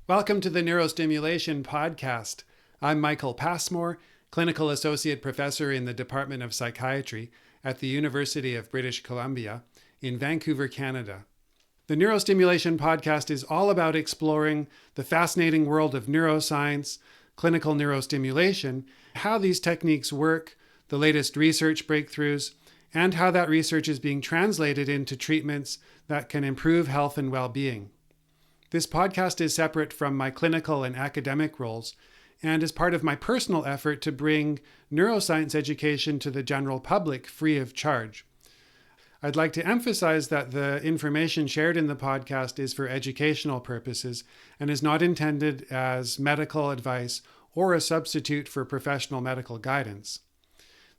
Welcome to the Neurostimulation Podcast. I'm Michael Passmore, Clinical Associate Professor in the Department of Psychiatry at the University of British Columbia in Vancouver, Canada. The Neurostimulation Podcast is all about exploring the fascinating world of neuroscience, clinical neurostimulation, how these techniques work, the latest research breakthroughs, and how that research is being translated into treatments that can improve health and well-being. This podcast is separate from my clinical and academic roles and is part of my personal effort to bring neuroscience education to the general public free of charge. I'd like to emphasize that the information shared in the podcast is for educational purposes and is not intended as medical advice or a substitute for professional medical guidance.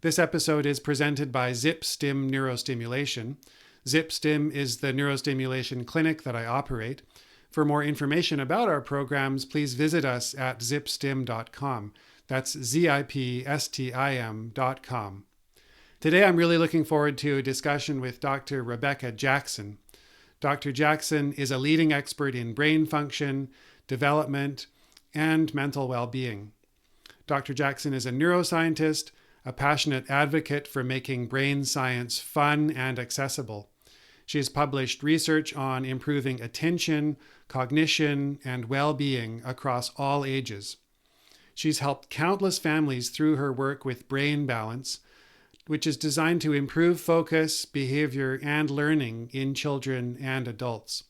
This episode is presented by ZipStim Neurostimulation. ZipStim is the neurostimulation clinic that I operate. For more information about our programs, please visit us at zipstim.com. That's zipstim.com. Today, I'm really looking forward to a discussion with Dr. Rebecca Jackson. Dr. Jackson is a leading expert in brain function, development, and mental well-being. Dr. Jackson is a neuroscientist, a passionate advocate for making brain science fun and accessible. She has published research on improving attention, cognition, and well-being across all ages. She's helped countless families through her work with Brain Balance, which is designed to improve focus, behavior, and learning in children and adults.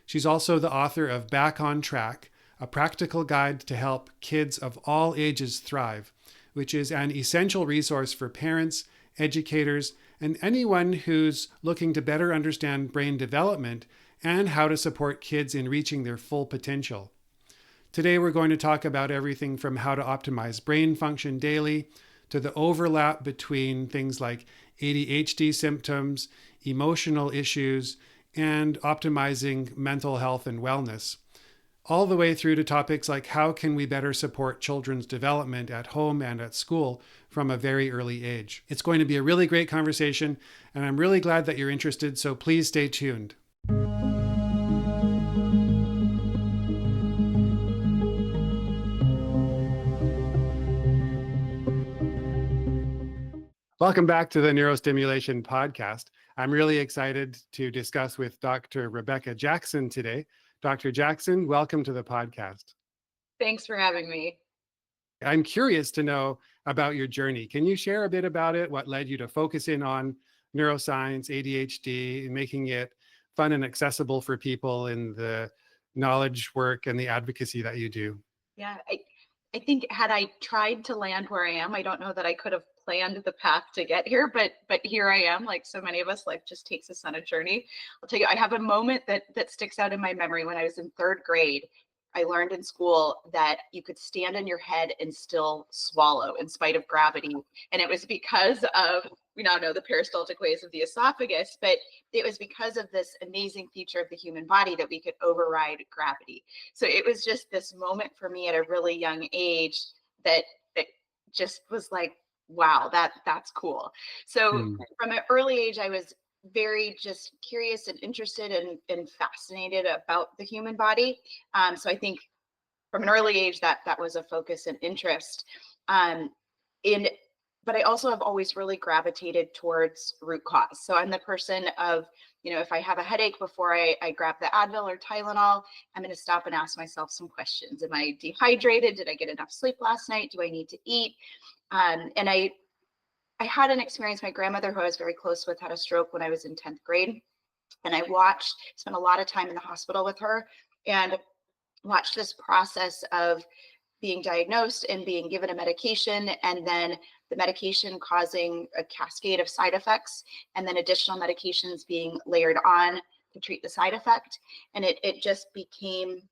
She's also the author of Back on Track, a practical guide to help kids of all ages thrive, which is an essential resource for parents, educators, and anyone who's looking to better understand brain development and how to support kids in reaching their full potential. Today, we're going to talk about everything from how to optimize brain function daily to the overlap between things like ADHD symptoms, emotional issues, and optimizing mental health and wellness, all the way through to topics like how can we better support children's development at home and at school from a very early age. It's going to be a really great conversation, and I'm really glad that you're interested, so please stay tuned. Welcome back to the Neurostimulation Podcast. I'm really excited to discuss with Dr. Rebecca Jackson today. Dr. Jackson, welcome to the podcast. Thanks for having me. I'm curious to know about your journey. Can you share a bit about it? What led you to focus in on neuroscience, ADHD, and making it fun and accessible for people in the knowledge work and the advocacy that you do? Yeah, I think had I tried to land where I am, I don't know that I could have planned the path to get here, but here I am. Like so many of us, life just takes us on a journey. I'll tell you, I have a moment that sticks out in my memory. When I was in third grade, I learned in school that you could stand on your head and still swallow in spite of gravity. And it was because of, we now know the peristaltic ways of the esophagus, but it was because of this amazing feature of the human body that we could override gravity. So it was just this moment for me at a really young age that just was like, wow, that's cool. So from an early age, I was very just curious and interested and fascinated about the human body. So I think from an early age that was a focus and interest. But I also have always really gravitated towards root cause. So I'm the person of, if I have a headache before I grab the Advil or Tylenol, I'm going to stop and ask myself some questions. Am I dehydrated? Did I get enough sleep last night? Do I need to eat? And I had an experience. My grandmother, who I was very close with, had a stroke when I was in 10th grade. And I spent a lot of time in the hospital with her and watched this process of being diagnosed and being given a medication, and then the medication causing a cascade of side effects, and then additional medications being layered on to treat the side effect. And it just became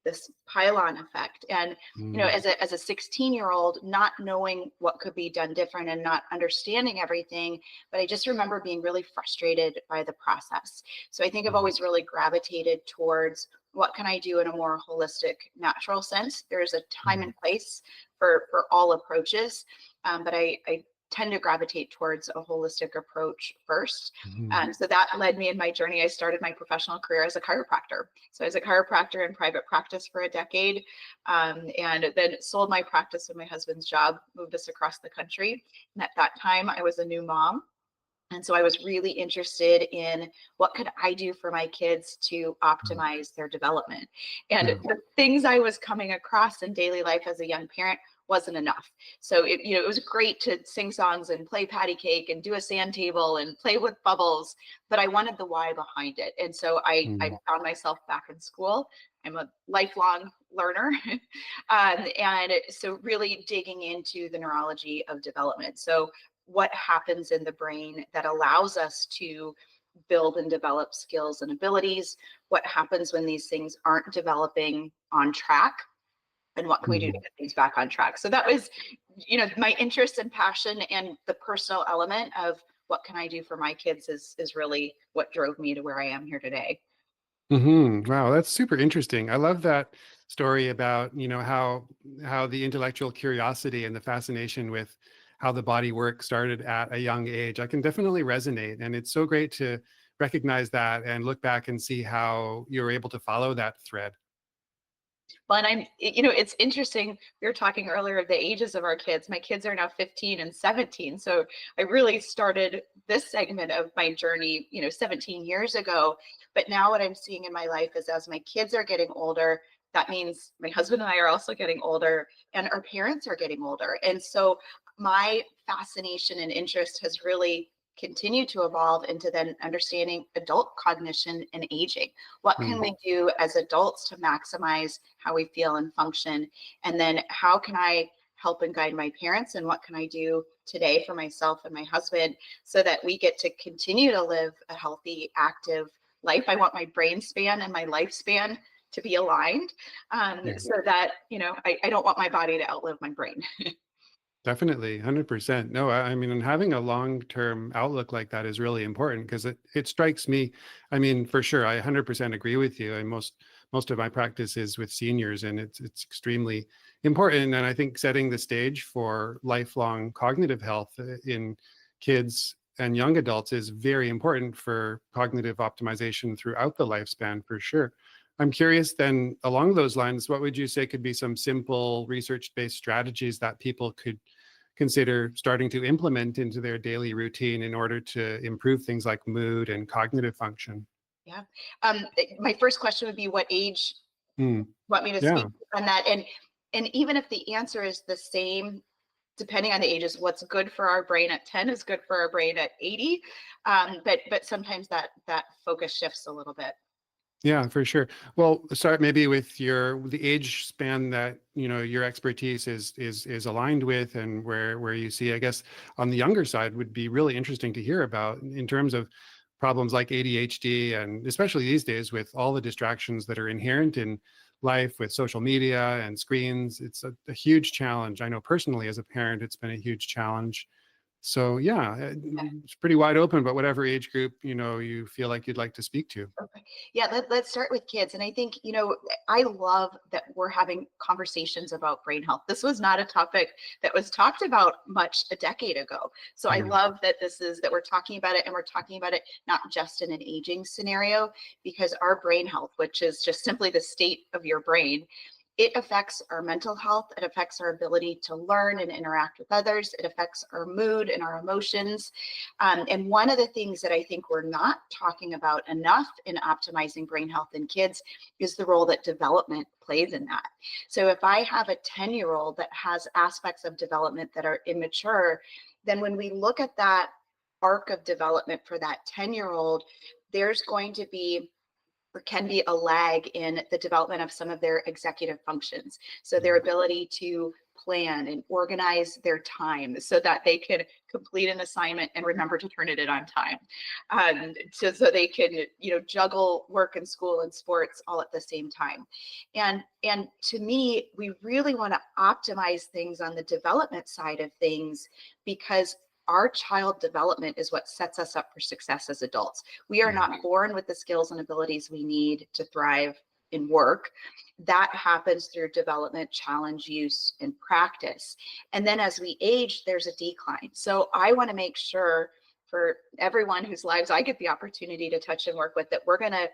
this pile-on effect. And, as a 16-year-old, not knowing what could be done different and not understanding everything, but I just remember being really frustrated by the process. So I think I've always really gravitated towards what can I do in a more holistic, natural sense. There's a time and place for all approaches. But I tend to gravitate towards a holistic approach first. Mhm. So that led me in my journey. I started my professional career as a chiropractor. So I was a chiropractor in private practice for a decade, and then sold my practice when my husband's job moved us across the country. And at that time, I was a new mom. And so I was really interested in what could I do for my kids to optimize their development. And Yeah. the things I was coming across in daily life as a young parent wasn't enough. So it was great to sing songs and play patty cake and do a sand table and play with bubbles, but I wanted the why behind it. And so I Mm. found myself back in school. I'm a lifelong learner. And so really digging into the neurology of development. So what happens in the brain that allows us to build and develop skills and abilities, what happens when these things aren't developing on track, and what can we do to Mhm. get things back on track. So that was, my interest and passion, and the personal element of what can I do for my kids is really what drove me to where I am here today. Wow, that's super interesting. I love that story about, how the intellectual curiosity and the fascination with how the body works started at a young age. I can definitely resonate, and it's so great to recognize that and look back and see how you're able to follow that thread. Well, and it's interesting. We were talking earlier of the ages of our kids. My kids are now 15 and 17. So I really started this segment of my journey, 17 years ago. But now what I'm seeing in my life is as my kids are getting older, that means my husband and I are also getting older, and our parents are getting older. And so my fascination and interest has really continued to evolve into then understanding adult cognition and aging. What can Mm. we do as adults to maximize how we feel and function? And then how can I help and guide my parents? And what can I do today for myself and my husband so that we get to continue to live a healthy, active life? I want my brain span and my lifespan to be aligned, Yeah. so that, I don't want my body to outlive my brain. Definitely, 100%. No, I mean, and having a long-term outlook like that is really important because it strikes me. I mean, for sure, I 100% agree with you. And most of my practice is with seniors, and it's extremely important. And I think setting the stage for lifelong cognitive health in kids and young adults is very important for cognitive optimization throughout the lifespan, for sure. I'm curious then, along those lines, what would you say could be some simple research-based strategies that people could consider starting to implement into their daily routine in order to improve things like mood and cognitive function? Yeah. My first question would be, what age Hmm. want me to Yeah, speak on that? And even if the answer is the same, depending on the ages, what's good for our brain at 10 is good for our brain at 80. But sometimes that focus shifts a little bit. yeah, for sure. Well, start maybe with the age span that your expertise is aligned with, and where you see, I guess, on the younger side would be really interesting to hear about in terms of problems like ADHD, and especially these days with all the distractions that are inherent in life with social media and screens. It's a huge challenge. I know personally as a parent, it's been a huge challenge. So yeah, it's pretty wide open, but whatever age group, you feel like you'd like to speak to. Okay. Yeah, let's start with kids. And I think, I love that we're having conversations about brain health. This was not a topic that was talked about much a decade ago. So I Mm. love that we're talking about it, and we're talking about it not just in an aging scenario, because our brain health, which is just simply the state of your brain, it affects our mental health. It affects our ability to learn and interact with others. It affects our mood and our emotions. And one of the things that I think we're not talking about enough in optimizing brain health in kids is the role that development plays in that. So if I have a 10-year-old that has aspects of development that are immature, then when we look at that arc of development for that 10-year-old, there's going to be or can be a lag in the development of some of their executive functions. So their Mm. ability to plan and organize their time so that they can complete an assignment and remember to turn it in on time. So they can, juggle work and school and sports all at the same time. And to me, we really want to optimize things on the development side of things, because our child development is what sets us up for success as adults. We are Yeah. not born with the skills and abilities we need to thrive in work. That happens through development, challenge, use, and practice. And then as we age, there's a decline. So I want to make sure for everyone whose lives I get the opportunity to touch and work with, that we're going to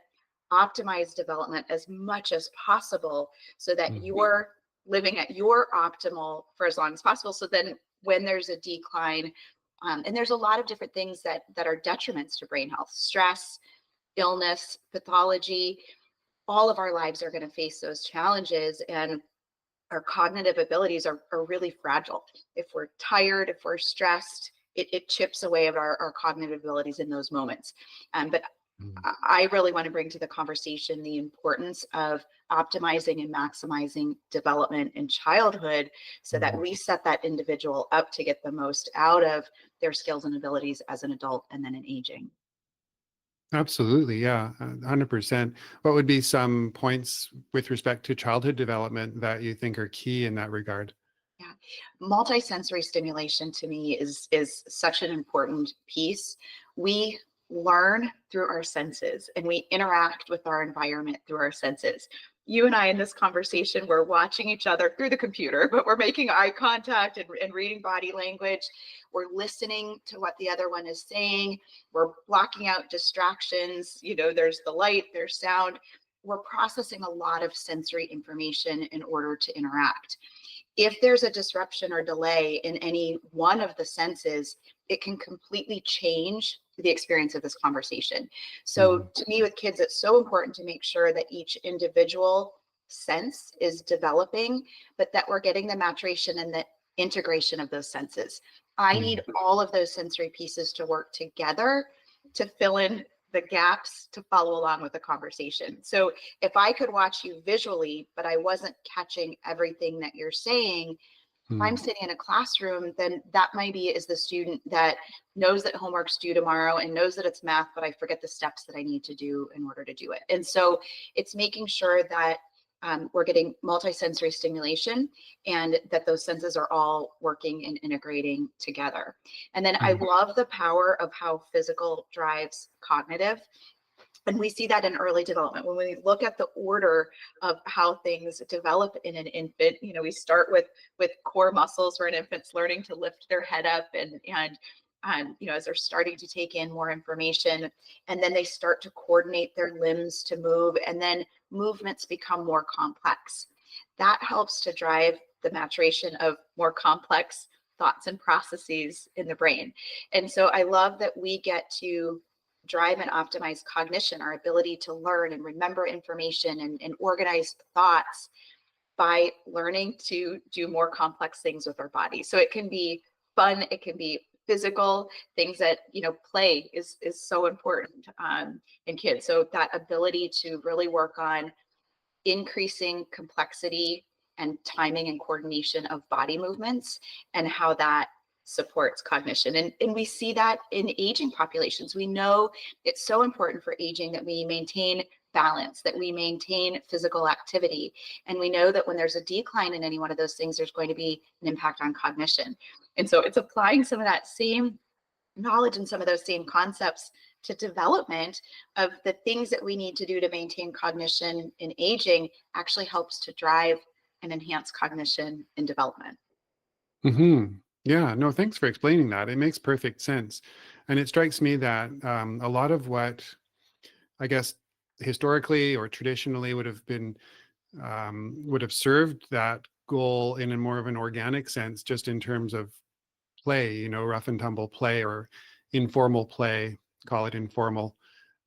optimize development as much as possible so that you're living at your optimal for as long as possible. So then when there's a decline, and there's a lot of different things that are detriments to brain health, stress, illness, pathology, all of our lives are going to face those challenges, and our cognitive abilities are really fragile. If we're tired, if we're stressed, it chips away at our cognitive abilities in those moments. But I really want to bring to the conversation the importance of optimizing and maximizing development in childhood so that we set that individual up to get the most out of their skills and abilities as an adult and then in aging. Absolutely. Yeah. 100%. What would be some points with respect to childhood development that you think are key in that regard? Yeah, multisensory stimulation to me is such an important piece. We learn through our senses and we interact with our environment through our senses. You and I in this conversation, we're watching each other through the computer, but we're making eye contact and reading body language. We're listening to what the other one is saying. We're blocking out distractions. You know, there's the light, there's sound. We're processing a lot of sensory information in order to interact. If there's a disruption or delay in any one of the senses, it can completely change the experience of this conversation. So to me, with kids, it's so important to make sure that each individual sense is developing, but that we're getting the maturation and the integration of those senses. I need all of those sensory pieces to work together to fill in the gaps to follow along with the conversation. So if I could watch you visually, but I wasn't catching everything that you're saying, if I'm sitting in a classroom, then that maybe is the student that knows that homework's due tomorrow and knows that it's math, but I forget the steps that I need to do in order to do it. And so it's making sure that we're getting multisensory stimulation and that those senses are all working and integrating together. And then I love the power of how physical drives cognitive. And we see that in early development. When we look at the order of how things develop in an infant, you know, we start with core muscles where an infant's learning to lift their head up and you know, as they're starting to take in more information, and then they start to coordinate their limbs to move, and then movements become more complex. That helps to drive the maturation of more complex thoughts and processes in the brain. And so I love that we get to drive and optimize cognition, our ability to learn and remember information and organize thoughts by learning to do more complex things with our body. So it can be fun, it can be physical things that, you know, play is so important in kids. So that ability to really work on increasing complexity and timing and coordination of body movements and how that supports cognition. And we see that in aging populations. We know it's so important for aging that we maintain balance, that we maintain physical activity. And we know that when there's a decline in any one of those things, there's going to be an impact on cognition. And so it's applying some of that same knowledge and some of those same concepts to development of the things that we need to do to maintain cognition in aging actually helps to drive and enhance cognition in development. Yeah, no, thanks for explaining that. It makes perfect sense. And it strikes me that a lot of what I guess historically or traditionally would have been would have served that goal in a more of an organic sense, just in terms of play, you know, rough and tumble play or informal play, call it informal.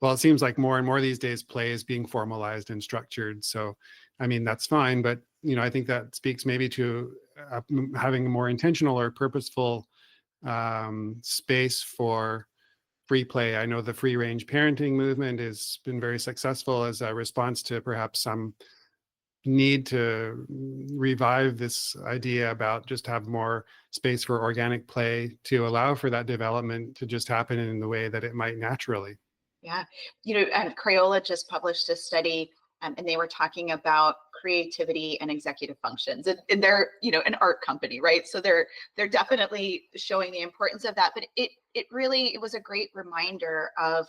Well, it seems like more and more these days play is being formalized and structured. So, I mean, that's fine, but you know, I think that speaks maybe to having a more intentional or purposeful space for free play. I know the free range parenting movement has been very successful as a response to perhaps some need to revive this idea about just have more space for organic play to allow for that development to just happen in the way that it might naturally. Yeah, you know, and Crayola just published a study, and they were talking about creativity and executive functions, and they're, you know, an art company, right? So they're definitely showing the importance of that. But it was a great reminder of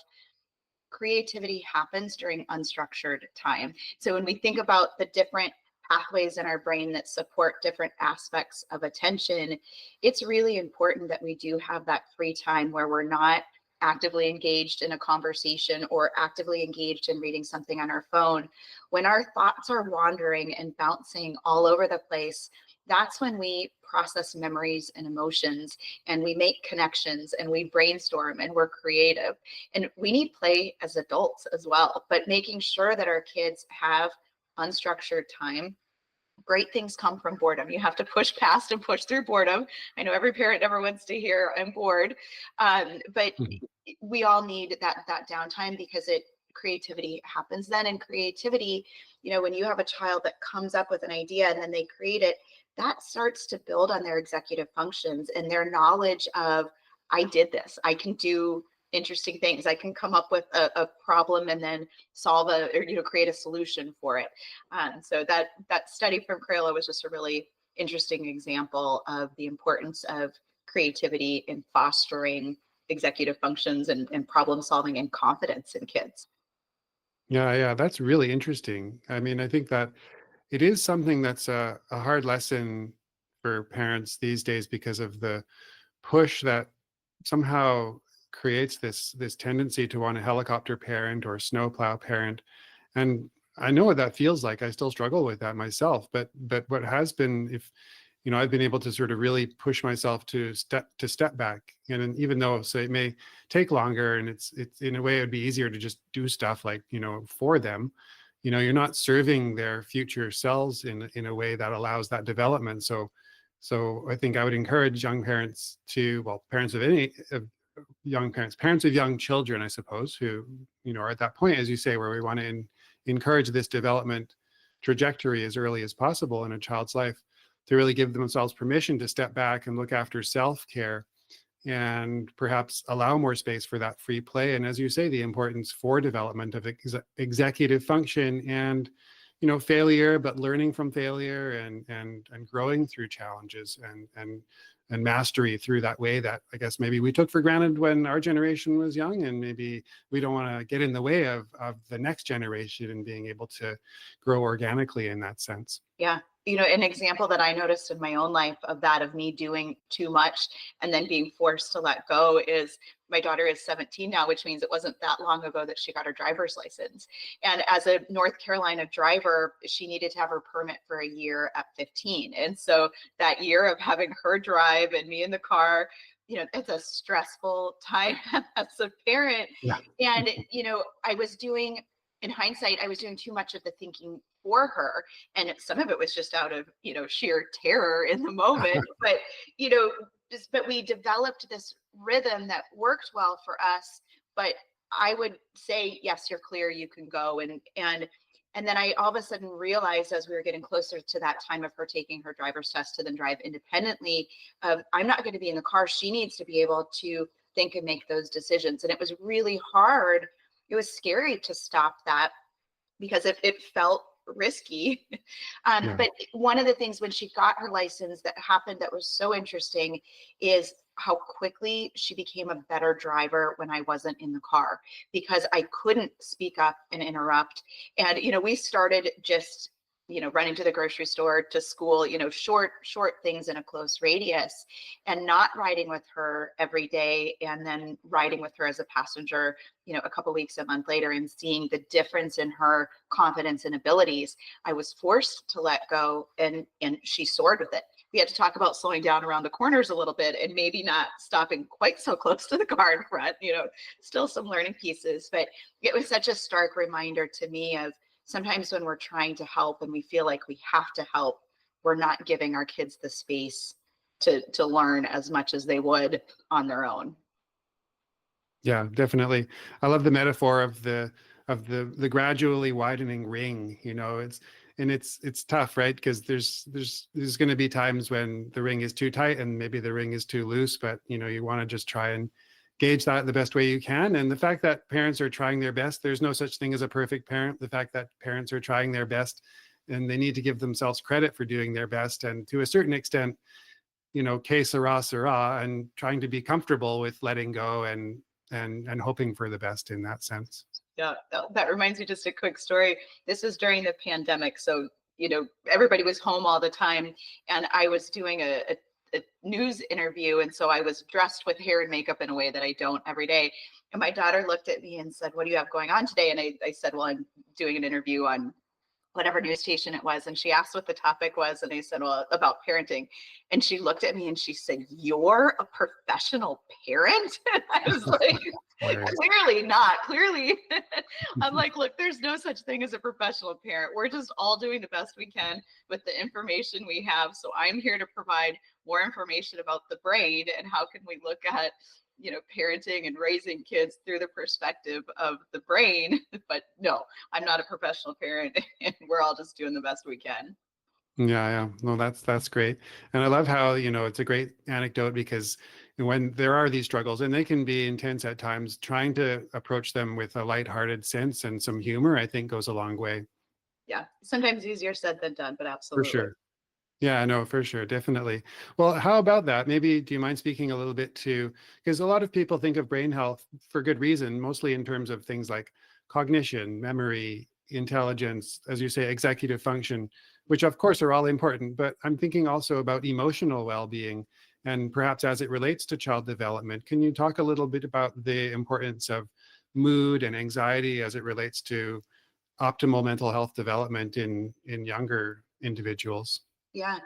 creativity happens during unstructured time. So when we think about the different pathways in our brain that support different aspects of attention, it's really important that we do have that free time where we're not actively engaged in a conversation or actively engaged in reading something on our phone. When our thoughts are wandering and bouncing all over the place, that's when we process memories and emotions, and we make connections, and we brainstorm, and we're creative. And we need play as adults as well, but making sure that our kids have unstructured time. Great things come from boredom. You have to push past and push through boredom. I know every parent never wants to hear I'm bored, but we all need that downtime, because creativity happens then. And creativity, when you have a child that comes up with an idea and then they create it, that starts to build on their executive functions and their knowledge of, I did this, I can do interesting things, I can come up with a problem and then solve create a solution for it. So that study from Crayola was just a really interesting example of the importance of creativity in fostering executive functions and problem solving and confidence in kids. Yeah, that's really interesting. I mean, I think that it is something that's a hard lesson for parents these days, because of the push that somehow creates this tendency to want a helicopter parent or snowplow parent. And I know what that feels like. I still struggle with that myself. But what has been, if I've been able to sort of really push myself to step back, and even though, so it may take longer, and it's in a way it would be easier to just do stuff like for them. You're not serving their future selves in a way that allows that development. So I think I would encourage young parents parents of young children, I suppose, who are at that point, as you say, where we want to encourage this development trajectory as early as possible in a child's life, to really give themselves permission to step back and look after self-care, and perhaps allow more space for that free play. And as you say, the importance for development of executive function and failure, but learning from failure and growing through challenges and mastery through that way that I guess maybe we took for granted when our generation was young, and maybe we don't want to get in the way of the next generation and being able to grow organically in that sense. Yeah. An example that I noticed in my own life of that, of me doing too much and then being forced to let go, is my daughter is 17 now, which means it wasn't that long ago that she got her driver's license. And as a North Carolina driver, she needed to have her permit for a year at 15. And so that year of having her drive and me in the car, it's a stressful time as a parent. Yeah. And, in hindsight, I was doing too much of the thinking for her. And some of it was just out of, sheer terror in the moment. But, but we developed this rhythm that worked well for us. But I would say, yes, you're clear, you can go. And then I all of a sudden realized, as we were getting closer to that time of her taking her driver's test to then drive independently, I'm not going to be in the car. She needs to be able to think and make those decisions. And it was really hard. It was scary to stop that, because it felt risky. But one of the things when she got her license that happened that was so interesting is how quickly she became a better driver when I wasn't in the car, because I couldn't speak up and interrupt. And, we started just, running to the grocery store, to school, short things in a close radius, and not riding with her every day, and then riding with her as a passenger, a couple weeks, a month later, and seeing the difference in her confidence and abilities. I was forced to let go, and she soared with it. We had to talk about slowing down around the corners a little bit, and maybe not stopping quite so close to the car in front, still some learning pieces. But it was such a stark reminder to me of, sometimes when we're trying to help and we feel like we have to help, we're not giving our kids the space to learn as much as they would on their own. Yeah, definitely. I love the metaphor of the gradually widening ring. It's tough, right? Because there's going to be times when the ring is too tight and maybe the ring is too loose, but you want to just try and gauge that the best way you can. And the fact that parents are trying their best, there's no such thing as a perfect parent. The fact that parents are trying their best, and they need to give themselves credit for doing their best. And to a certain extent, que sera, and trying to be comfortable with letting go and hoping for the best in that sense. Yeah, that reminds me just a quick story. This was during the pandemic. So, everybody was home all the time. And I was doing a news interview. And so I was dressed with hair and makeup in a way that I don't every day. And my daughter looked at me and said, "What do you have going on today?" And I said, "Well, I'm doing an interview on whatever news station it was." And she asked what the topic was. And I said, "Well, about parenting." And she looked at me and she said, "You're a professional parent?" And I was like, clearly not. Clearly. I'm like, look, there's no such thing as a professional parent. We're just all doing the best we can with the information we have. So I'm here to provide more information about the brain and how can we look at parenting and raising kids through the perspective of the brain. But no, I'm not a professional parent, and we're all just doing the best we can. Yeah. No, that's great. And I love how, it's a great anecdote because when there are these struggles, and they can be intense at times, trying to approach them with a lighthearted sense and some humor, I think goes a long way. Yeah. Sometimes easier said than done, but For absolutely. sure. Yeah, no, for sure. Definitely. Well, how about that? Maybe do you mind speaking a little bit to, because a lot of people think of brain health for good reason, mostly in terms of things like cognition, memory, intelligence, as you say, executive function, which of course are all important, but I'm thinking also about emotional well-being and perhaps as it relates to child development. Can you talk a little bit about the importance of mood and anxiety as it relates to optimal mental health development in younger individuals? Yeah.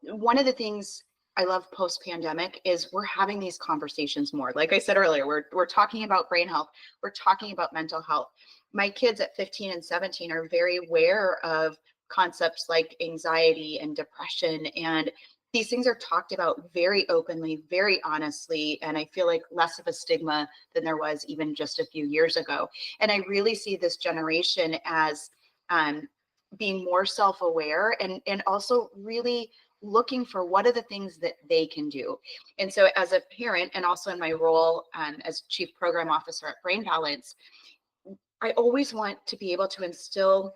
One of the things I love post-pandemic is we're having these conversations more. Like I said earlier, we're talking about brain health. We're talking about mental health. My kids at 15 and 17 are very aware of concepts like anxiety and depression. And these things are talked about very openly, very honestly. And I feel like less of a stigma than there was even just a few years ago. And I really see this generation as being more self-aware and also really looking for what are the things that they can do. And so as a parent, and also in my role as Chief Program Officer at Brain Balance, I always want to be able to instill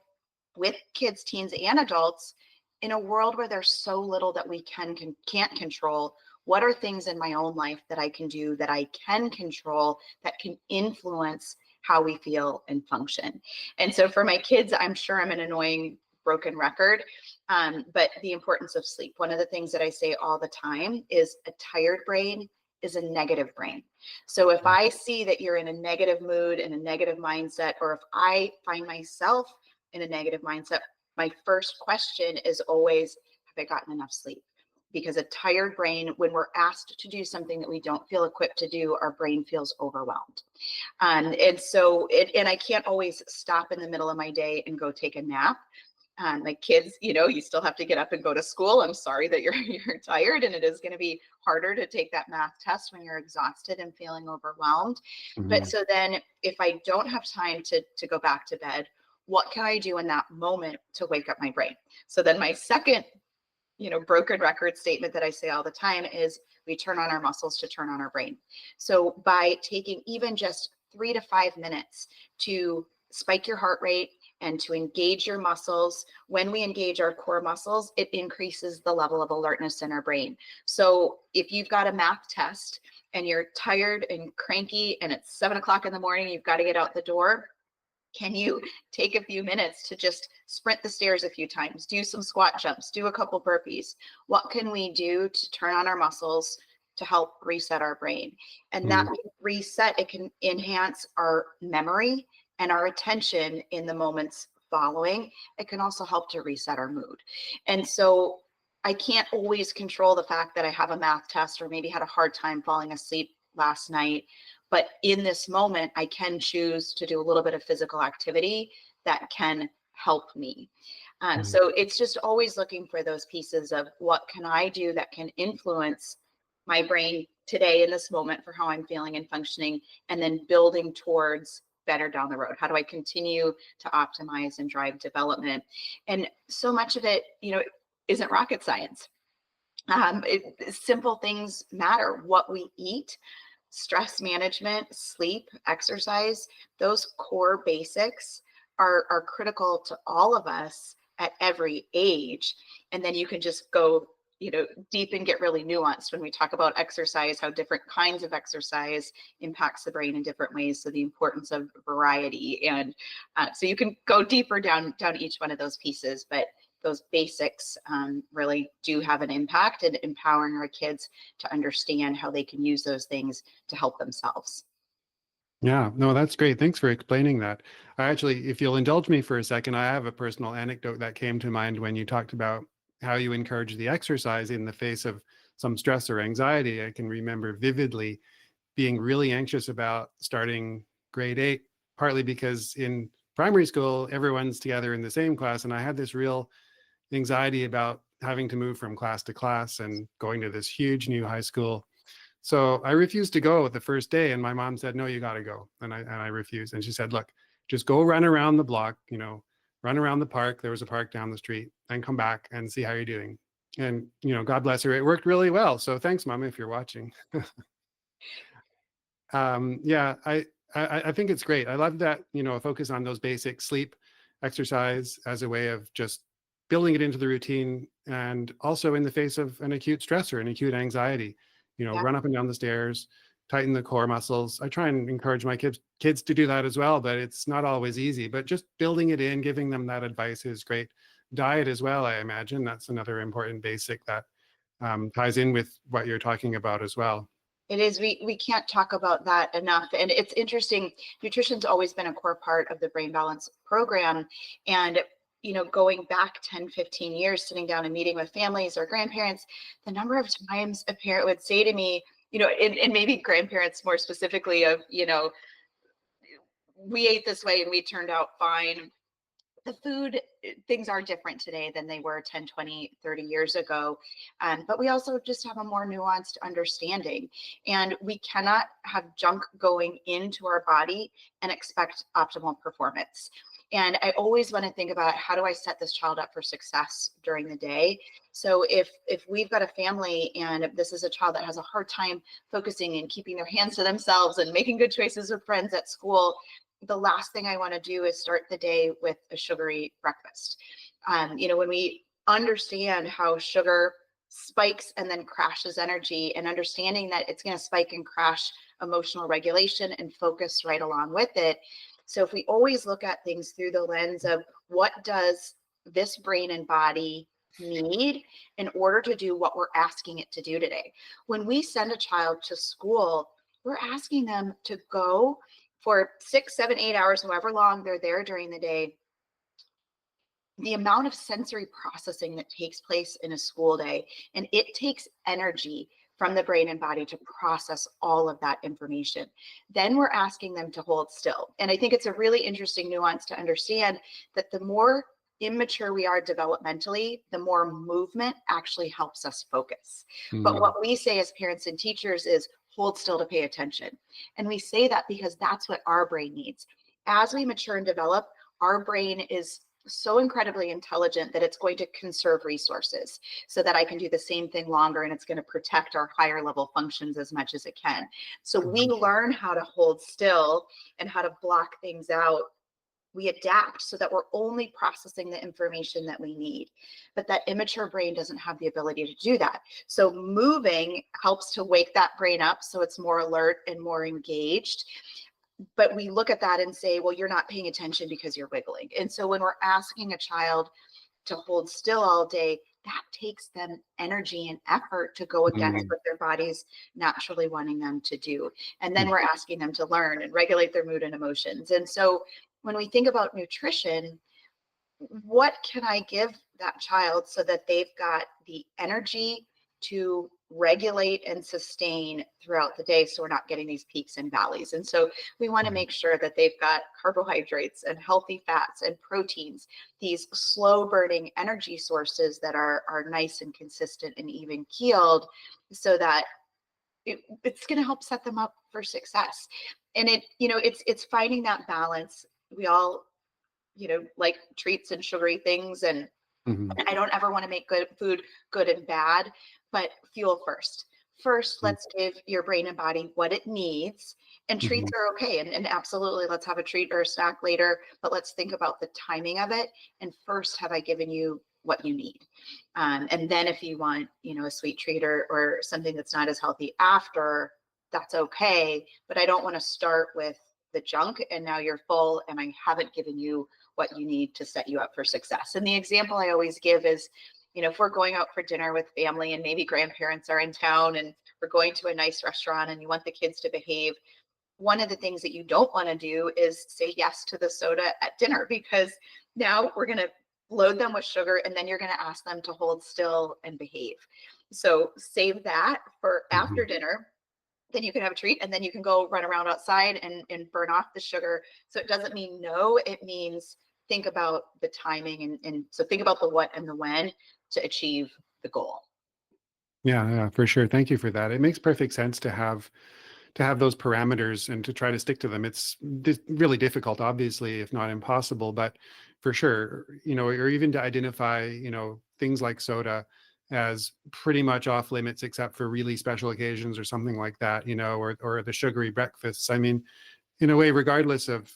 with kids, teens, and adults in a world where there's so little that we can't control. What are things in my own life that I can do that I can control that can influence how we feel and function? And so for my kids, I'm sure I'm an annoying broken record, but the importance of sleep. One of the things that I say all the time is a tired brain is a negative brain. So if I see that you're in a negative mood and a negative mindset, or if I find myself in a negative mindset, my first question is always, have I gotten enough sleep? Because a tired brain, when we're asked to do something that we don't feel equipped to do, our brain feels overwhelmed. And I can't always stop in the middle of my day and go take a nap. My kids, you still have to get up and go to school. I'm sorry that you're tired, and it is going to be harder to take that math test when you're exhausted and feeling overwhelmed. Mm-hmm. But so then if I don't have time to go back to bed, what can I do in that moment to wake up my brain? So then my second, broken record statement that I say all the time is we turn on our muscles to turn on our brain. So by taking even just 3 to 5 minutes to spike your heart rate and to engage your muscles, when we engage our core muscles, it increases the level of alertness in our brain. So if you've got a math test and you're tired and cranky and it's 7 o'clock in the morning, you've got to get out the door, can you take a few minutes to just sprint the stairs a few times, do some squat jumps, do a couple burpees? What can we do to turn on our muscles to help reset our brain? And that reset, it can enhance our memory and our attention in the moments following. It can also help to reset our mood. And so I can't always control the fact that I have a math test or maybe had a hard time falling asleep last night. But in this moment, I can choose to do a little bit of physical activity that can help me. So it's just always looking for those pieces of what can I do that can influence my brain today in this moment for how I'm feeling and functioning, and then building towards better down the road. How do I continue to optimize and drive development? And so much of it, isn't rocket science. Simple things matter. What we eat, stress management, sleep, exercise, those core basics are critical to all of us at every age. And then you can just go, deep and get really nuanced when we talk about exercise, how different kinds of exercise impacts the brain in different ways. So the importance of variety, and so you can go deeper down each one of those pieces, but those basics really do have an impact in empowering our kids to understand how they can use those things to help themselves. Yeah, no, that's great. Thanks for explaining that. I actually, if you'll indulge me for a second, I have a personal anecdote that came to mind when you talked about how you encourage the exercise in the face of some stress or anxiety. I can remember vividly being really anxious about starting grade 8, partly because in primary school, everyone's together in the same class. And I had this real anxiety about having to move from class to class and going to this huge new high school. So I refused to go the first day, and my mom said, "No, you got to go." And I refused. And she said, "Look, just go run around the block, run around the park. There was a park down the street, and come back and see how you're doing." And, God bless her, it worked really well. So thanks, Mom, if you're watching. Yeah, I think it's great. I love that, a focus on those basic sleep, exercise as a way of just building it into the routine, and also in the face of an acute stressor and acute anxiety, Yeah. run up and down the stairs, tighten the core muscles. I try and encourage my kids to do that as well, but it's not always easy. But just building it in, giving them that advice is great. Diet as well, I imagine. That's another important basic that ties in with what you're talking about as well. It is. We can't talk about that enough. And it's interesting. Nutrition's always been a core part of the Brain Balance program. And, going back 10, 15 years, sitting down and meeting with families or grandparents, the number of times a parent would say to me, and maybe grandparents more specifically of, we ate this way and we turned out fine. The food, things are different today than they were 10, 20, 30 years ago. But we also just have a more nuanced understanding. And we cannot have junk going into our body and expect optimal performance. And I always want to think about, how do I set this child up for success during the day? So if we've got a family and this is a child that has a hard time focusing and keeping their hands to themselves and making good choices with friends at school, the last thing I want to do is start the day with a sugary breakfast. When we understand how sugar spikes and then crashes energy, and understanding that it's going to spike and crash emotional regulation and focus right along with it. So if we always look at things through the lens of, what does this brain and body need in order to do what we're asking it to do today? When we send a child to school, we're asking them to go for 6, 7, 8 hours, however long they're there during the day. The amount of sensory processing that takes place in a school day, and it takes energy from the brain and body to process all of that information. Then we're asking them to hold still. And I think it's a really interesting nuance to understand that the more immature we are developmentally, the more movement actually helps us focus. But what we say as parents and teachers is, hold still to pay attention. And we say that because that's what our brain needs. As we mature and develop, our brain is so incredibly intelligent that it's going to conserve resources so that I can do the same thing longer, and it's going to protect our higher level functions as much as it can. So we learn how to hold still and how to block things out. We adapt so that we're only processing the information that we need. But that immature brain doesn't have the ability to do that. So moving helps to wake that brain up so it's more alert and more engaged. But we look at that and say, well, you're not paying attention because you're wiggling. And so when we're asking a child to hold still all day, that takes them energy and effort to go against what their body's naturally wanting them to do. And then we're asking them to learn and regulate their mood and emotions. And so when we think about nutrition, what can I give that child so that they've got the energy to regulate and sustain throughout the day, so we're not getting these peaks and valleys? And so we want to make sure that they've got carbohydrates and healthy fats and proteins, these slow burning energy sources that are nice and consistent and even keeled, so that it's going to help set them up for success. And it's finding that balance. We all like treats and sugary things, and I don't ever want to make good food good and bad, but fuel first. Let's give your brain and body what it needs, and treats are okay. And absolutely, let's have a treat or a snack later, but let's think about the timing of it. And first, have I given you what you need. And then if you want, a sweet treat or something that's not as healthy after, that's okay. But I don't want to start with the junk and now you're full and I haven't given you what you need to set you up for success. And the example I always give is, if we're going out for dinner with family and maybe grandparents are in town and we're going to a nice restaurant and you want the kids to behave, one of the things that you don't want to do is say yes to the soda at dinner, because now we're going to load them with sugar and then you're going to ask them to hold still and behave. So save that for after dinner. Then you can have a treat and then you can go run around outside and burn off the sugar. So it doesn't mean no, it means think about the timing. And so think about the what and the when to achieve the goal. Yeah, for sure. Thank you for that. It makes perfect sense to have those parameters and to try to stick to them. It's really difficult, obviously, if not impossible, but for sure, or even to identify, things like soda as pretty much off limits, except for really special occasions or something like that, or the sugary breakfasts. I mean, in a way, regardless of,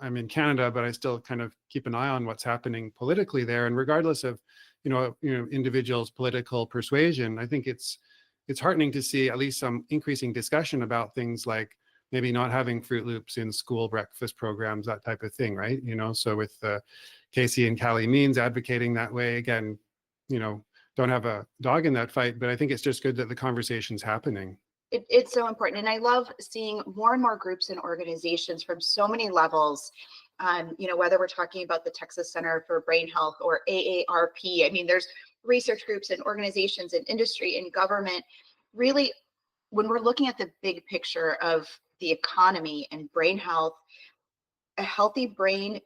I'm in Canada, but I still kind of keep an eye on what's happening politically there. And regardless of, individuals' political persuasion, I think it's heartening to see at least some increasing discussion about things like maybe not having Fruit Loops in school breakfast programs, that type of thing, right? So with Casey and Callie Means advocating that way, again, don't have a dog in that fight, but I think it's just good that the conversation's happening. It's so important. And I love seeing more and more groups and organizations from so many levels, whether we're talking about the Texas Center for Brain Health or AARP. I mean, there's research groups and organizations and industry and government. Really, when we're looking at the big picture of the economy and brain health, a healthy brain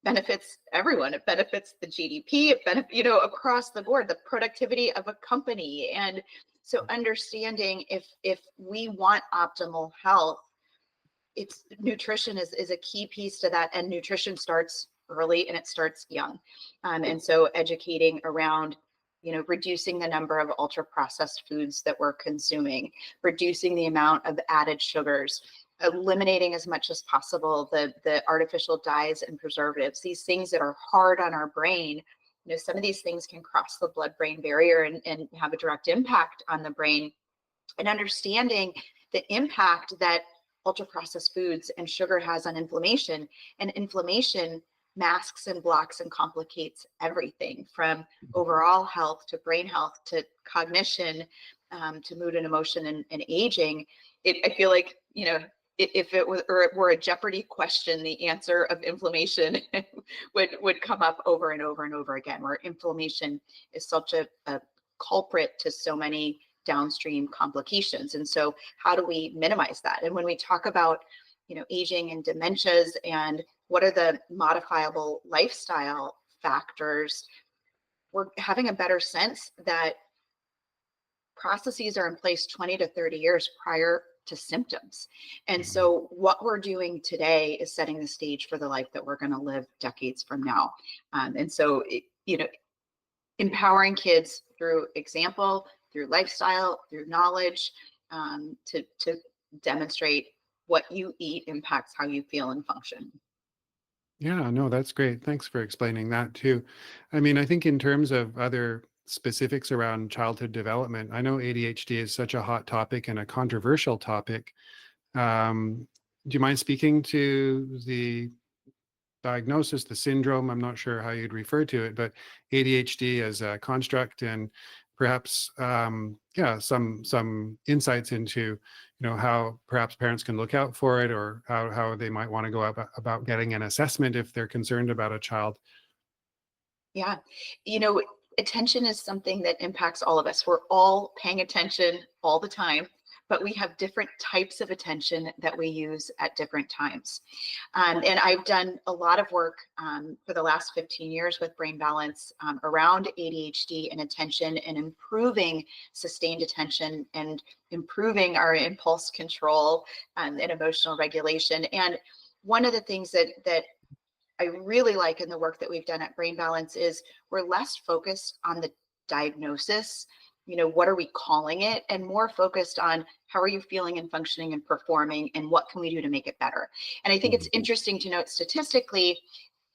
benefits everyone. It benefits the GDP, it benefits, across the board, the productivity of a company. And so understanding if we want optimal health, nutrition is a key piece to that. And nutrition starts early and it starts young. And so educating around, reducing the number of ultra processed foods that we're consuming, reducing the amount of added sugars, eliminating as much as possible the artificial dyes and preservatives, these things that are hard on our brain. Some of these things can cross the blood-brain barrier and have a direct impact on the brain. And understanding the impact that ultra-processed foods and sugar has on inflammation. And inflammation masks and blocks and complicates everything from overall health to brain health to cognition, to mood and emotion and aging. I feel like, if it were a Jeopardy question, the answer of inflammation would come up over and over and over again, where inflammation is such a culprit to so many downstream complications. And so how do we minimize that? And when we talk about, aging and dementias and what are the modifiable lifestyle factors, we're having a better sense that processes are in place 20 to 30 years prior to symptoms. And so what we're doing today is setting the stage for the life that we're going to live decades from now. And so, empowering kids through example, through lifestyle, through knowledge, to demonstrate what you eat impacts how you feel and function. Yeah, no, that's great. Thanks for explaining that too. I mean, I think in terms of other specifics around childhood development, I know ADHD is such a hot topic and a controversial topic. Do you mind speaking to the diagnosis, the syndrome? I'm not sure how you'd refer to it, but ADHD as a construct, and perhaps some insights into how perhaps parents can look out for it, or how they might want to go about getting an assessment if they're concerned about a child. Yeah, attention is something that impacts all of us. We're all paying attention all the time, but we have different types of attention that we use at different times. And I've done a lot of work for the last 15 years with Brain Balance around ADHD and attention, and improving sustained attention and improving our impulse control and emotional regulation. And one of the things that I really like in the work that we've done at Brain Balance is we're less focused on the diagnosis, what are we calling it, and more focused on how are you feeling and functioning and performing, and what can we do to make it better. And I think it's interesting to note statistically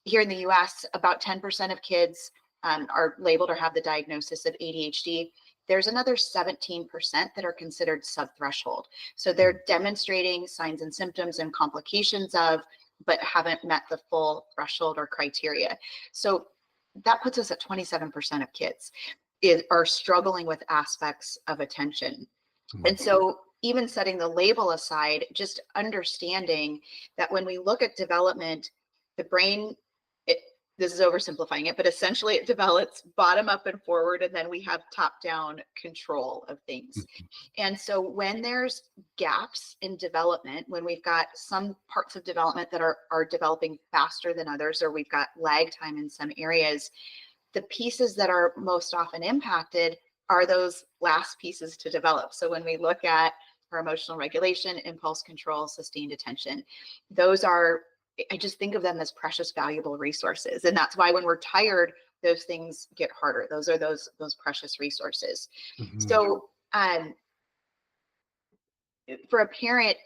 here in the US, about 10% of kids are labeled or have the diagnosis of ADHD, there's another 17% that are considered subthreshold. So they're demonstrating signs and symptoms and complications of, but haven't met the full threshold or criteria. So that puts us at 27% of kids are struggling with aspects of attention. And so even setting the label aside, just understanding that when we look at development, the brain, this is oversimplifying it, but essentially it develops bottom up and forward, and then we have top down control of things. And so when there's gaps in development, when we've got some parts of development that are developing faster than others, or we've got lag time in some areas, the pieces that are most often impacted are those last pieces to develop. So when we look at our emotional regulation, impulse control, sustained attention, those are, I just think of them as precious, valuable resources. And that's why when we're tired, those things get harder. Those are those precious resources. So for a parent,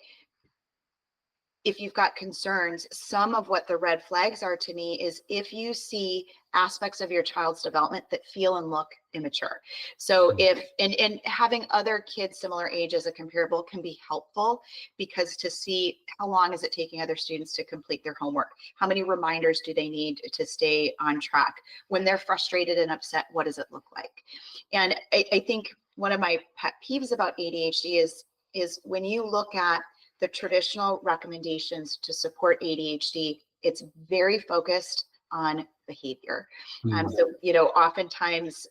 if you've got concerns, some of what the red flags are to me is if you see aspects of your child's development that feel and look immature. So if, and having other kids similar age as a comparable can be helpful, because to see how long is it taking other students to complete their homework? How many reminders do they need to stay on track? When they're frustrated and upset, what does it look like? And I think one of my pet peeves about ADHD is when you look at the traditional recommendations to support ADHD, it's very focused on behavior. So, oftentimes,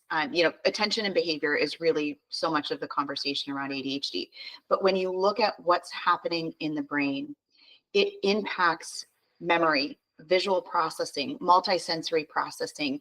attention and behavior is really so much of the conversation around ADHD. But when you look at what's happening in the brain, it impacts memory, visual processing, multisensory processing.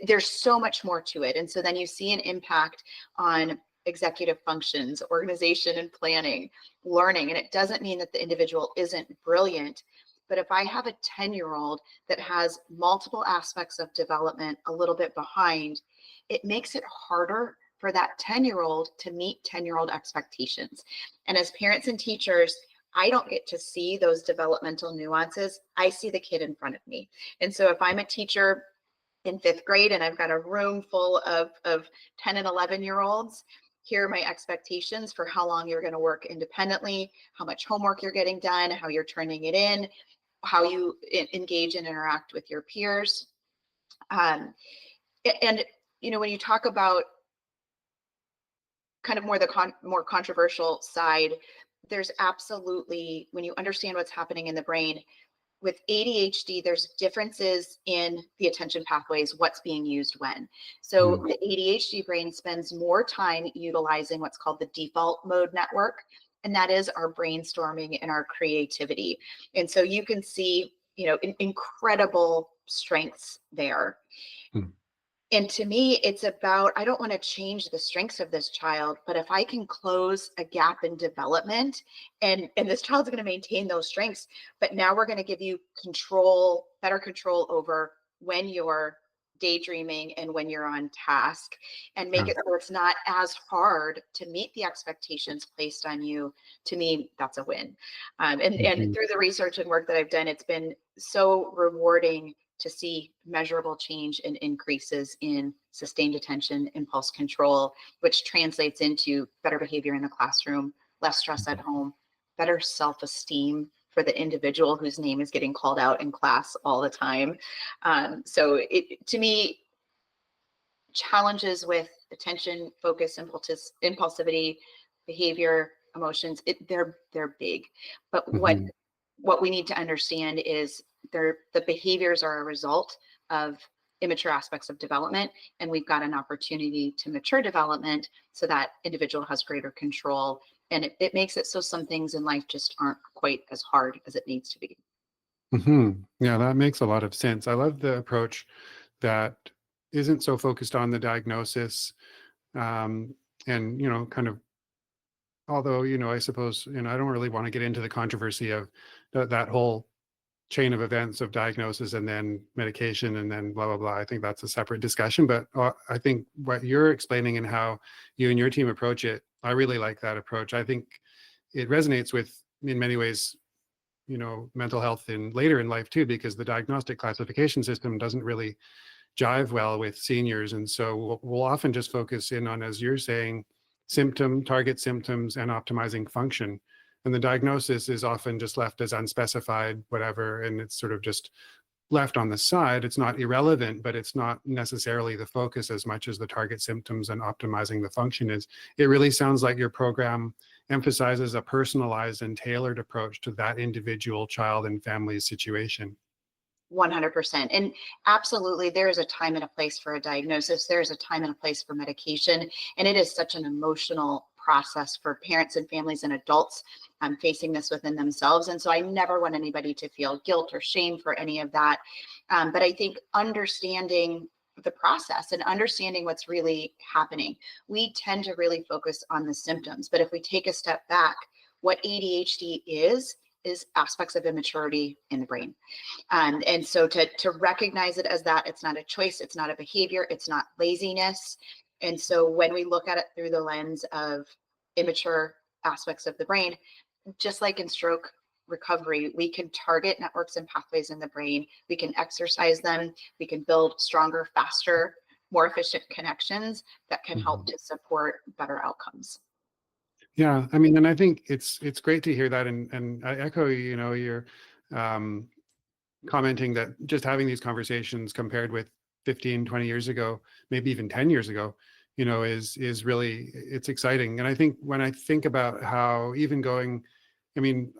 There's so much more to it. And so then you see an impact on executive functions, organization and planning, learning. And it doesn't mean that the individual isn't brilliant, but if I have a 10-year-old that has multiple aspects of development a little bit behind, it makes it harder for that 10-year-old to meet 10-year-old expectations. And as parents and teachers, I don't get to see those developmental nuances. I see the kid in front of me. And so if I'm a teacher in 5th grade and I've got a room full of 10 and 11-year-olds, here are my expectations for how long you're going to work independently, how much homework you're getting done, how you're turning it in, how you engage and interact with your peers. And, when you talk about kind of more the more controversial side, there's absolutely, when you understand what's happening in the brain, with ADHD, there's differences in the attention pathways, what's being used when. So the ADHD brain spends more time utilizing what's called the default mode network, and that is our brainstorming and our creativity. And so you can see, incredible strengths there. And to me, it's about, I don't want to change the strengths of this child, but if I can close a gap in development, and this child's going to maintain those strengths, but now we're going to give you better control over when you're daydreaming and when you're on task, and make it so it's not as hard to meet the expectations placed on you. To me, that's a win. And through the research and work that I've done, it's been so rewarding to see measurable change and increases in sustained attention, impulse control, which translates into better behavior in the classroom, less stress at home, better self-esteem for the individual whose name is getting called out in class all the time. So to me, challenges with attention, focus, impulsivity, behavior, emotions, they're big. But what we need to understand is the behaviors are a result of immature aspects of development, and we've got an opportunity to mature development so that individual has greater control, and it makes it so some things in life just aren't quite as hard as it needs to be. Yeah, that makes a lot of sense. I love the approach that isn't so focused on the diagnosis, and kind of, although I suppose I don't really want to get into the controversy of that whole chain of events of diagnosis and then medication and then blah, blah, blah. I think that's a separate discussion, but I think what you're explaining and how you and your team approach it, I really like that approach. I think it resonates with, in many ways, mental health later in life too, because the diagnostic classification system doesn't really jive well with seniors. And so we'll often just focus in on, as you're saying, target symptoms and optimizing function. And the diagnosis is often just left as unspecified, whatever, and it's sort of just left on the side. It's not irrelevant, but it's not necessarily the focus as much as the target symptoms and optimizing the function is. It really sounds like your program emphasizes a personalized and tailored approach to that individual child and family's situation. 100%. And absolutely, there is a time and a place for a diagnosis. There is a time and a place for medication. And it is such an emotional process for parents and families and adults facing this within themselves. And so I never want anybody to feel guilt or shame for any of that. But I think understanding the process and understanding what's really happening, we tend to really focus on the symptoms. But if we take a step back, what ADHD is aspects of immaturity in the brain. And so to recognize it as that, it's not a choice, it's not a behavior, it's not laziness. And so when we look at it through the lens of immature aspects of the brain, just like in stroke recovery, we can target networks and pathways in the brain, we can exercise them, we can build stronger, faster, more efficient connections that can help to support better outcomes. Yeah, I mean, and I think it's great to hear that, and I echo, your commenting that just having these conversations compared with 15, 20 years ago, maybe even 10 years ago, is really, it's exciting. And I think when I think about how even going, I mean,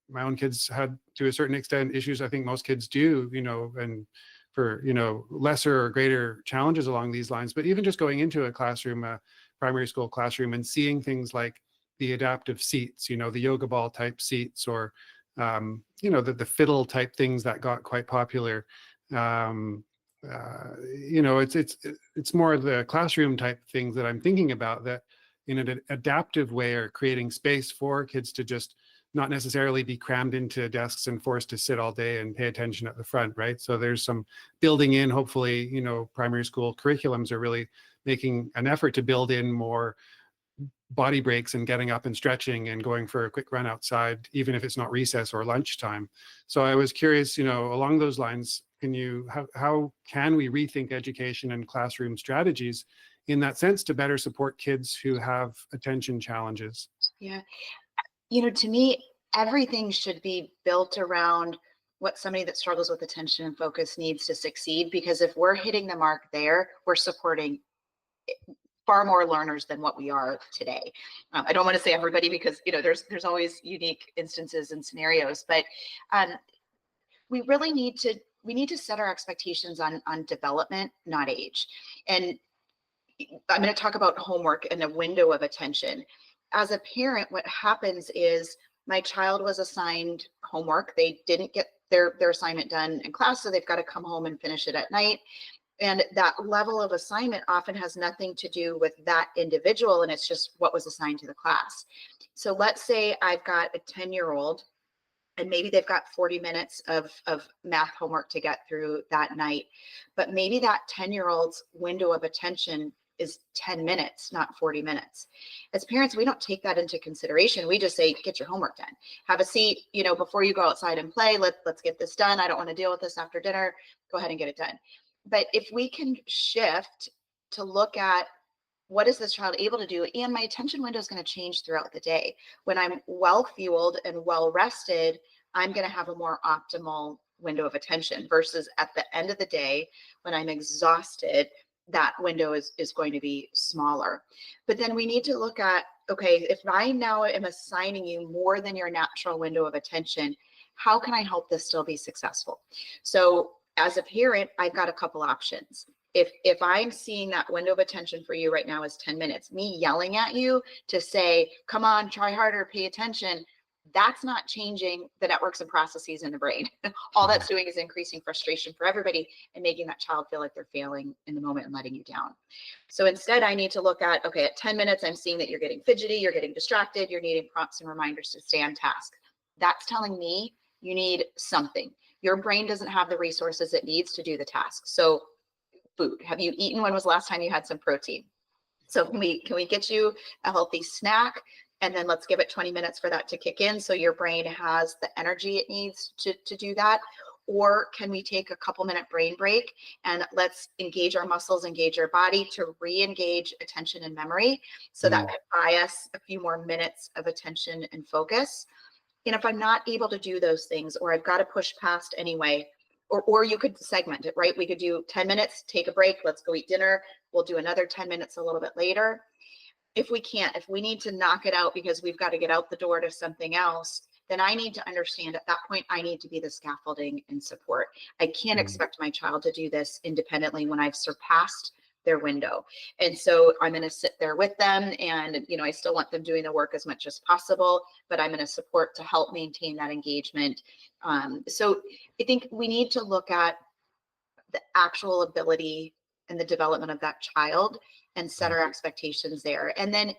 my own kids had to a certain extent issues, I think most kids do, and for, lesser or greater challenges along these lines, but even just going into a classroom, a primary school classroom, and seeing things like the adaptive seats, the yoga ball type seats, or the fiddle type things that got quite popular. It's more of the classroom type things that I'm thinking about, that in an adaptive way are creating space for kids to just not necessarily be crammed into desks and forced to sit all day and pay attention at the front, right? So there's some building in, hopefully, primary school curriculums are really making an effort to build in more body breaks and getting up and stretching and going for a quick run outside, even if it's not recess or lunchtime. So I was curious, along those lines, how can we rethink education and classroom strategies in that sense to better support kids who have attention challenges? Yeah. To me, everything should be built around what somebody that struggles with attention and focus needs to succeed, because if we're hitting the mark there, we're supporting far more learners than what we are today. I don't want to say everybody, because there's always unique instances and scenarios, but we really need to set our expectations on development, not age. And I'm going to talk about homework and a window of attention. As a parent, what happens is my child was assigned homework. They didn't get their assignment done in class, so they've got to come home and finish it at night. And that level of assignment often has nothing to do with that individual, and it's just what was assigned to the class. So let's say I've got a 10-year-old, and maybe they've got 40 minutes of math homework to get through that night. But maybe that 10-year-old's window of attention is 10 minutes, not 40 minutes. As parents, we don't take that into consideration. We just say, get your homework done. Have a seat, before you go outside and play, let's get this done. I don't want to deal with this after dinner. Go ahead and get it done. But if we can shift to look at what is this child able to do, and my attention window is going to change throughout the day. When I'm well fueled and well rested, I'm going to have a more optimal window of attention, versus at the end of the day, when I'm exhausted, that window is going to be smaller. But then we need to look at, okay, if I now am assigning you more than your natural window of attention, how can I help this still be successful? So as a parent, I've got a couple options. If I'm seeing that window of attention for you right now is 10 minutes, me yelling at you to say, come on, try harder, pay attention, that's not changing the networks and processes in the brain. All that's doing is increasing frustration for everybody and making that child feel like they're failing in the moment and letting you down. So instead, I need to look at, okay, at 10 minutes, I'm seeing that you're getting fidgety, you're getting distracted, you're needing prompts and reminders to stay on task. That's telling me you need something. Your brain doesn't have the resources it needs to do the task. So food. Have you eaten? When was the last time you had some protein? So can we get you a healthy snack? And then let's give it 20 minutes for that to kick in, so your brain has the energy it needs to do that. Or can we take a couple minute brain break and let's engage our muscles, engage our body to re-engage attention and memory. So that could buy us a few more minutes of attention and focus. And if I'm not able to do those things, or I've got to push past anyway, or you could segment it, right? We could do 10 minutes, take a break, let's go eat dinner. We'll do another 10 minutes a little bit later. If we can't, if we need to knock it out because we've got to get out the door to something else, then I need to understand at that point, I need to be the scaffolding and support. I can't expect my child to do this independently when I've surpassed their window. And so I'm going to sit there with them, and, I still want them doing the work as much as possible, but I'm going to support to help maintain that engagement. So I think we need to look at the actual ability and the development of that child and set our expectations there. And then,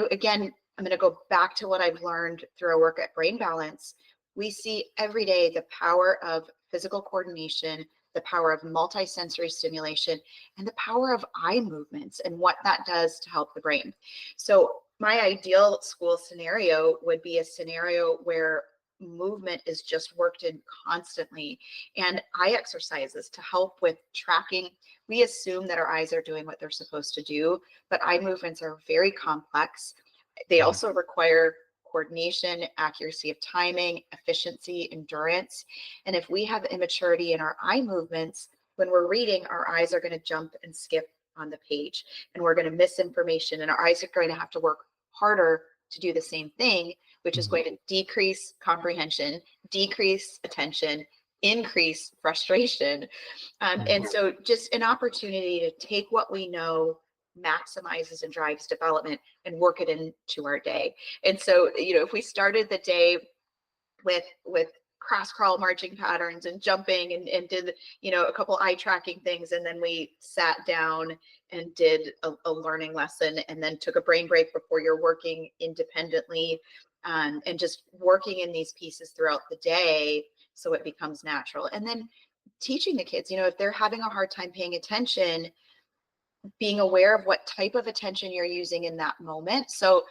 again, I'm going to go back to what I've learned through our work at Brain Balance. We see every day the power of physical coordination, the power of multisensory stimulation, and the power of eye movements and what that does to help the brain. So my ideal school scenario would be a scenario where movement is just worked in constantly, and eye exercises to help with tracking. We assume that our eyes are doing what they're supposed to do, but eye movements are very complex. They also require coordination, accuracy of timing, efficiency, endurance. And if we have immaturity in our eye movements, when we're reading, our eyes are going to jump and skip on the page, and we're going to miss information, and our eyes are going to have to work harder to do the same thing, which is going to decrease comprehension, decrease attention, increase frustration. And so just an opportunity to take what we know maximizes and drives development and work it into our day. And so, if we started the day with cross crawl marching patterns and jumping and did, a couple eye tracking things, and then we sat down and did a learning lesson, and then took a brain break before you're working independently, and just working in these pieces throughout the day so it becomes natural. And then teaching the kids, if they're having a hard time paying attention, being aware of what type of attention you're using in that moment. So,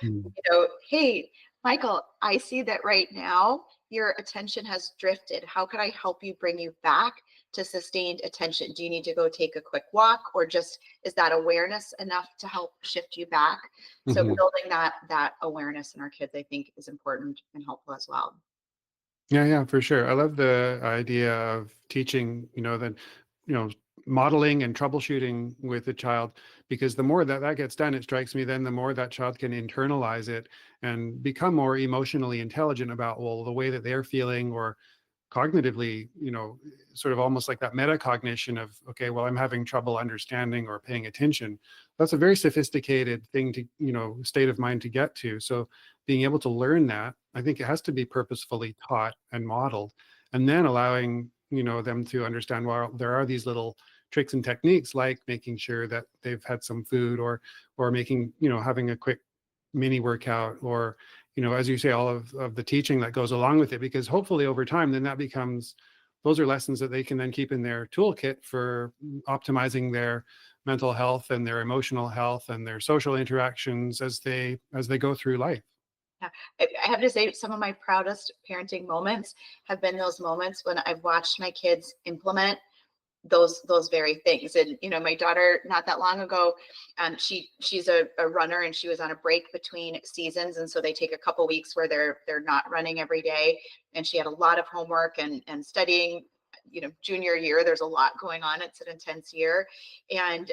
hey, Michael, I see that right now your attention has drifted. How can I help you bring you back to sustained attention? Do you need to go take a quick walk, or just is that awareness enough to help shift you back? So building that awareness in our kids, I think, is important and helpful as well. Yeah, for sure. I love the idea of teaching, modeling and troubleshooting with a child, because the more that gets done, it strikes me, then the more that child can internalize it and become more emotionally intelligent about, the way that they're feeling, or cognitively, sort of almost like that metacognition of, okay, well, I'm having trouble understanding or paying attention. That's a very sophisticated thing to, state of mind to get to. So being able to learn that, I think it has to be purposefully taught and modeled, and then allowing, them to understand, well, there are these little tricks and techniques, like making sure that they've had some food, or making, having a quick mini workout, or, as you say, all of the teaching that goes along with it, because hopefully over time, then those are lessons that they can then keep in their toolkit for optimizing their mental health and their emotional health and their social interactions as they go through life. Yeah. I have to say, some of my proudest parenting moments have been those moments when I've watched my kids implement those very things. And my daughter, not that long ago, she's a runner, and she was on a break between seasons, and so they take a couple weeks where they're not running every day, and she had a lot of homework and studying. Junior year, there's a lot going on. It's an intense year. And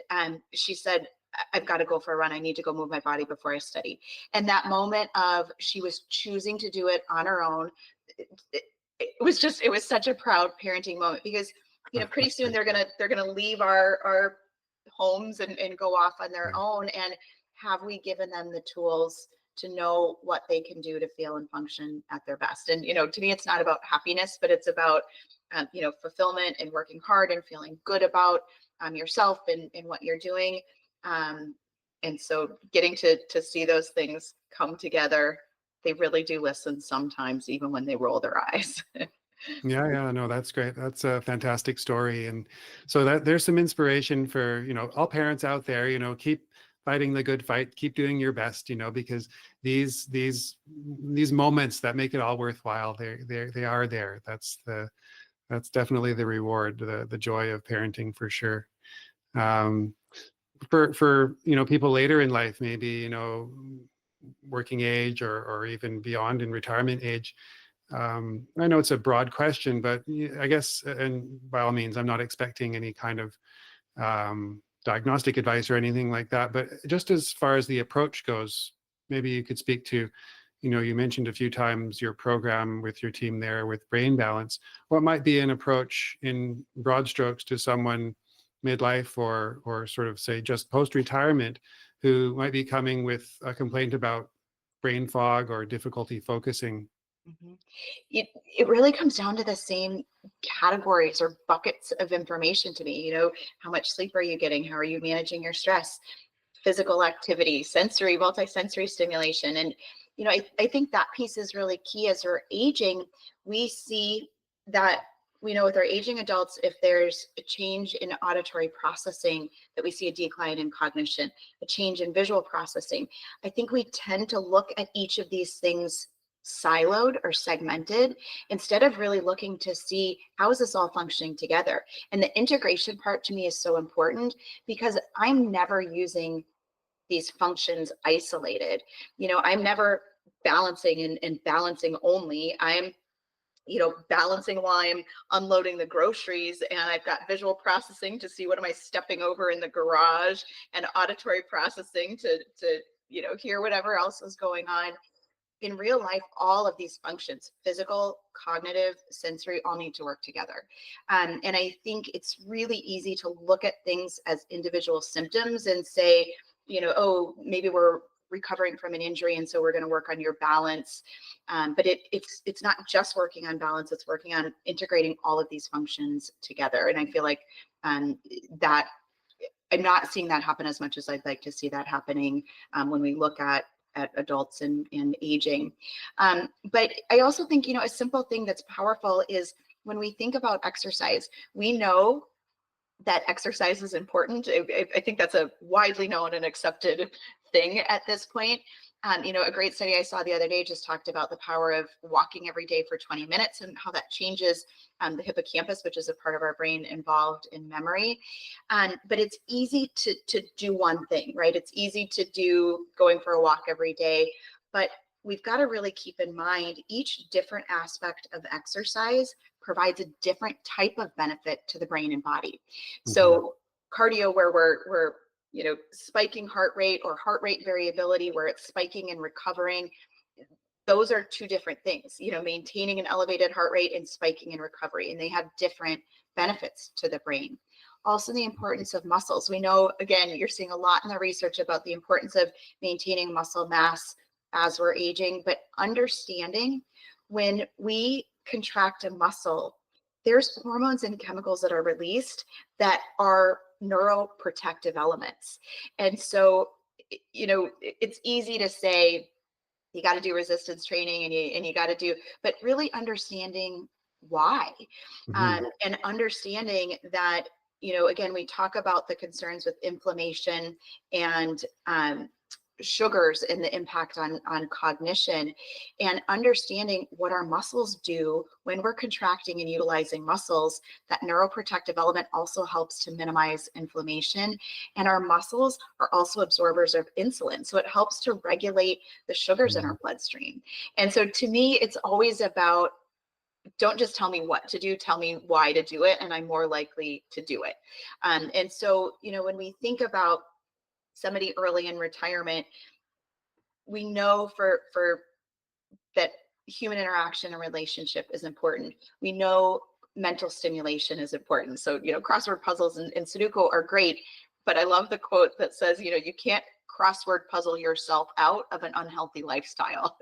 she said, I've got to go for a run. I need to go move my body before I study. And that moment of she was choosing to do it on her own, it was such a proud parenting moment, because pretty soon they're gonna leave our homes and go off on their own. And have we given them the tools to know what they can do to feel and function at their best? And to me, it's not about happiness, but it's about fulfillment and working hard and feeling good about yourself and what you're doing. And so getting to see those things come together, they really do listen sometimes, even when they roll their eyes. Yeah, no, that's great. That's a fantastic story. And so that there's some inspiration for, all parents out there, keep fighting the good fight, keep doing your best, because these moments that make it all worthwhile, they are there. That's That's definitely the reward, the joy of parenting for sure. Um, for people later in life, maybe working age or even beyond in retirement age. I know it's a broad question, but I guess, and by all means, I'm not expecting any kind of diagnostic advice or anything like that. But just as far as the approach goes, maybe you could speak to, you mentioned a few times your program with your team there with brain balance. What might be an approach in broad strokes to someone midlife or sort of say just post-retirement who might be coming with a complaint about brain fog or difficulty focusing? Mhm. It really comes down to the same categories or buckets of information to me. How much sleep are you getting? How are you managing your stress? Physical activity, sensory, multisensory stimulation. And, I think that piece is really key. As we're aging, we see that, with our aging adults, if there's a change in auditory processing, that we see a decline in cognition, a change in visual processing. I think we tend to look at each of these things siloed or segmented instead of really looking to see how is this all functioning together. And the integration part to me is so important because I'm never using these functions isolated. I'm never balancing and balancing only. I'm balancing while I'm unloading the groceries, and I've got visual processing to see what am I stepping over in the garage, and auditory processing to hear whatever else is going on. In real life, all of these functions, physical, cognitive, sensory, all need to work together. And I think it's really easy to look at things as individual symptoms and say, oh, maybe we're recovering from an injury, and so we're going to work on your balance. But it's not just working on balance, it's working on integrating all of these functions together. And I feel like that I'm not seeing that happen as much as I'd like to see that happening when we look at adults and aging. But I also think, a simple thing that's powerful is when we think about exercise, we know that exercise is important. I think that's a widely known and accepted thing at this point. A great study I saw the other day just talked about the power of walking every day for 20 minutes and how that changes the hippocampus, which is a part of our brain involved in memory. But it's easy to do one thing, right? It's easy to do going for a walk every day, but we've got to really keep in mind each different aspect of exercise provides a different type of benefit to the brain and body. Mm-hmm. So cardio, where we're spiking heart rate, or heart rate variability, where it's spiking and recovering, those are two different things, maintaining an elevated heart rate and spiking in recovery, and they have different benefits to the brain. Also, the importance of muscles. We know, again, you're seeing a lot in the research about the importance of maintaining muscle mass as we're aging, but understanding when we contract a muscle, there's hormones and chemicals that are released that are neuroprotective elements. And so, it's easy to say you got to do resistance training and you got to do, but really understanding why. Mm-hmm. And understanding that, again, we talk about the concerns with inflammation and sugars and the impact on cognition, and understanding what our muscles do when we're contracting and utilizing muscles. That neuroprotective element also helps to minimize inflammation, and our muscles are also absorbers of insulin, so it helps to regulate the sugars in our bloodstream. And so to me, it's always about, don't just tell me what to do, tell me why to do it, and I'm more likely to do it. And so, when we think about somebody early in retirement, we know for that human interaction and relationship is important. We know mental stimulation is important. So, crossword puzzles and Sudoku are great, but I love the quote that says, you can't crossword puzzle yourself out of an unhealthy lifestyle.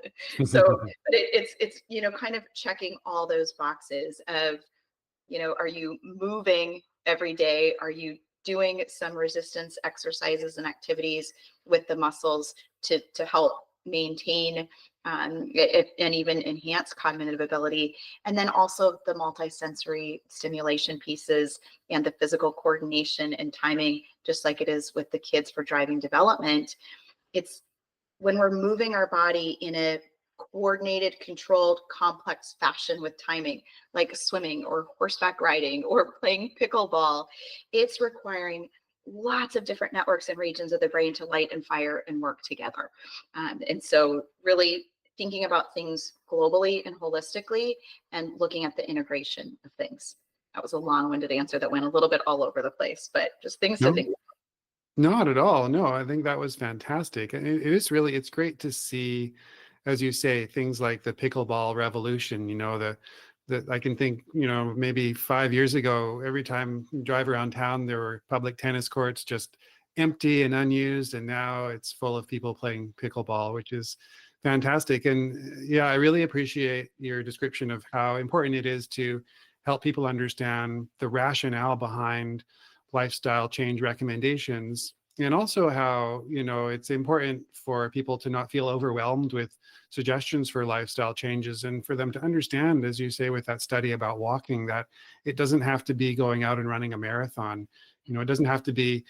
So, but it's kind of checking all those boxes of, are you moving every day? Are you doing some resistance exercises and activities with the muscles to help maintain and even enhance cognitive ability? And then also the multisensory stimulation pieces and the physical coordination and timing, just like it is with the kids for driving development. It's when we're moving our body in a coordinated, controlled, complex fashion with timing, like swimming or horseback riding or playing pickleball. It's requiring lots of different networks and regions of the brain to light and fire and work together. And so really thinking about things globally and holistically and looking at the integration of things. That was a long-winded answer that went a little bit all over the place, but just things to No, think about. not at all. No, I think that was fantastic. And it is really, it's great to see, as you say, things like the pickleball revolution, the I can think, maybe 5 years ago, every time you drive around town, there were public tennis courts just empty and unused. And now it's full of people playing pickleball, which is fantastic. And yeah, I really appreciate your description of how important it is to help people understand the rationale behind lifestyle change recommendations, and also how it's important for people to not feel overwhelmed with suggestions for lifestyle changes, and for them to understand, as you say with that study about walking, that it doesn't have to be going out and running a marathon. It doesn't have to be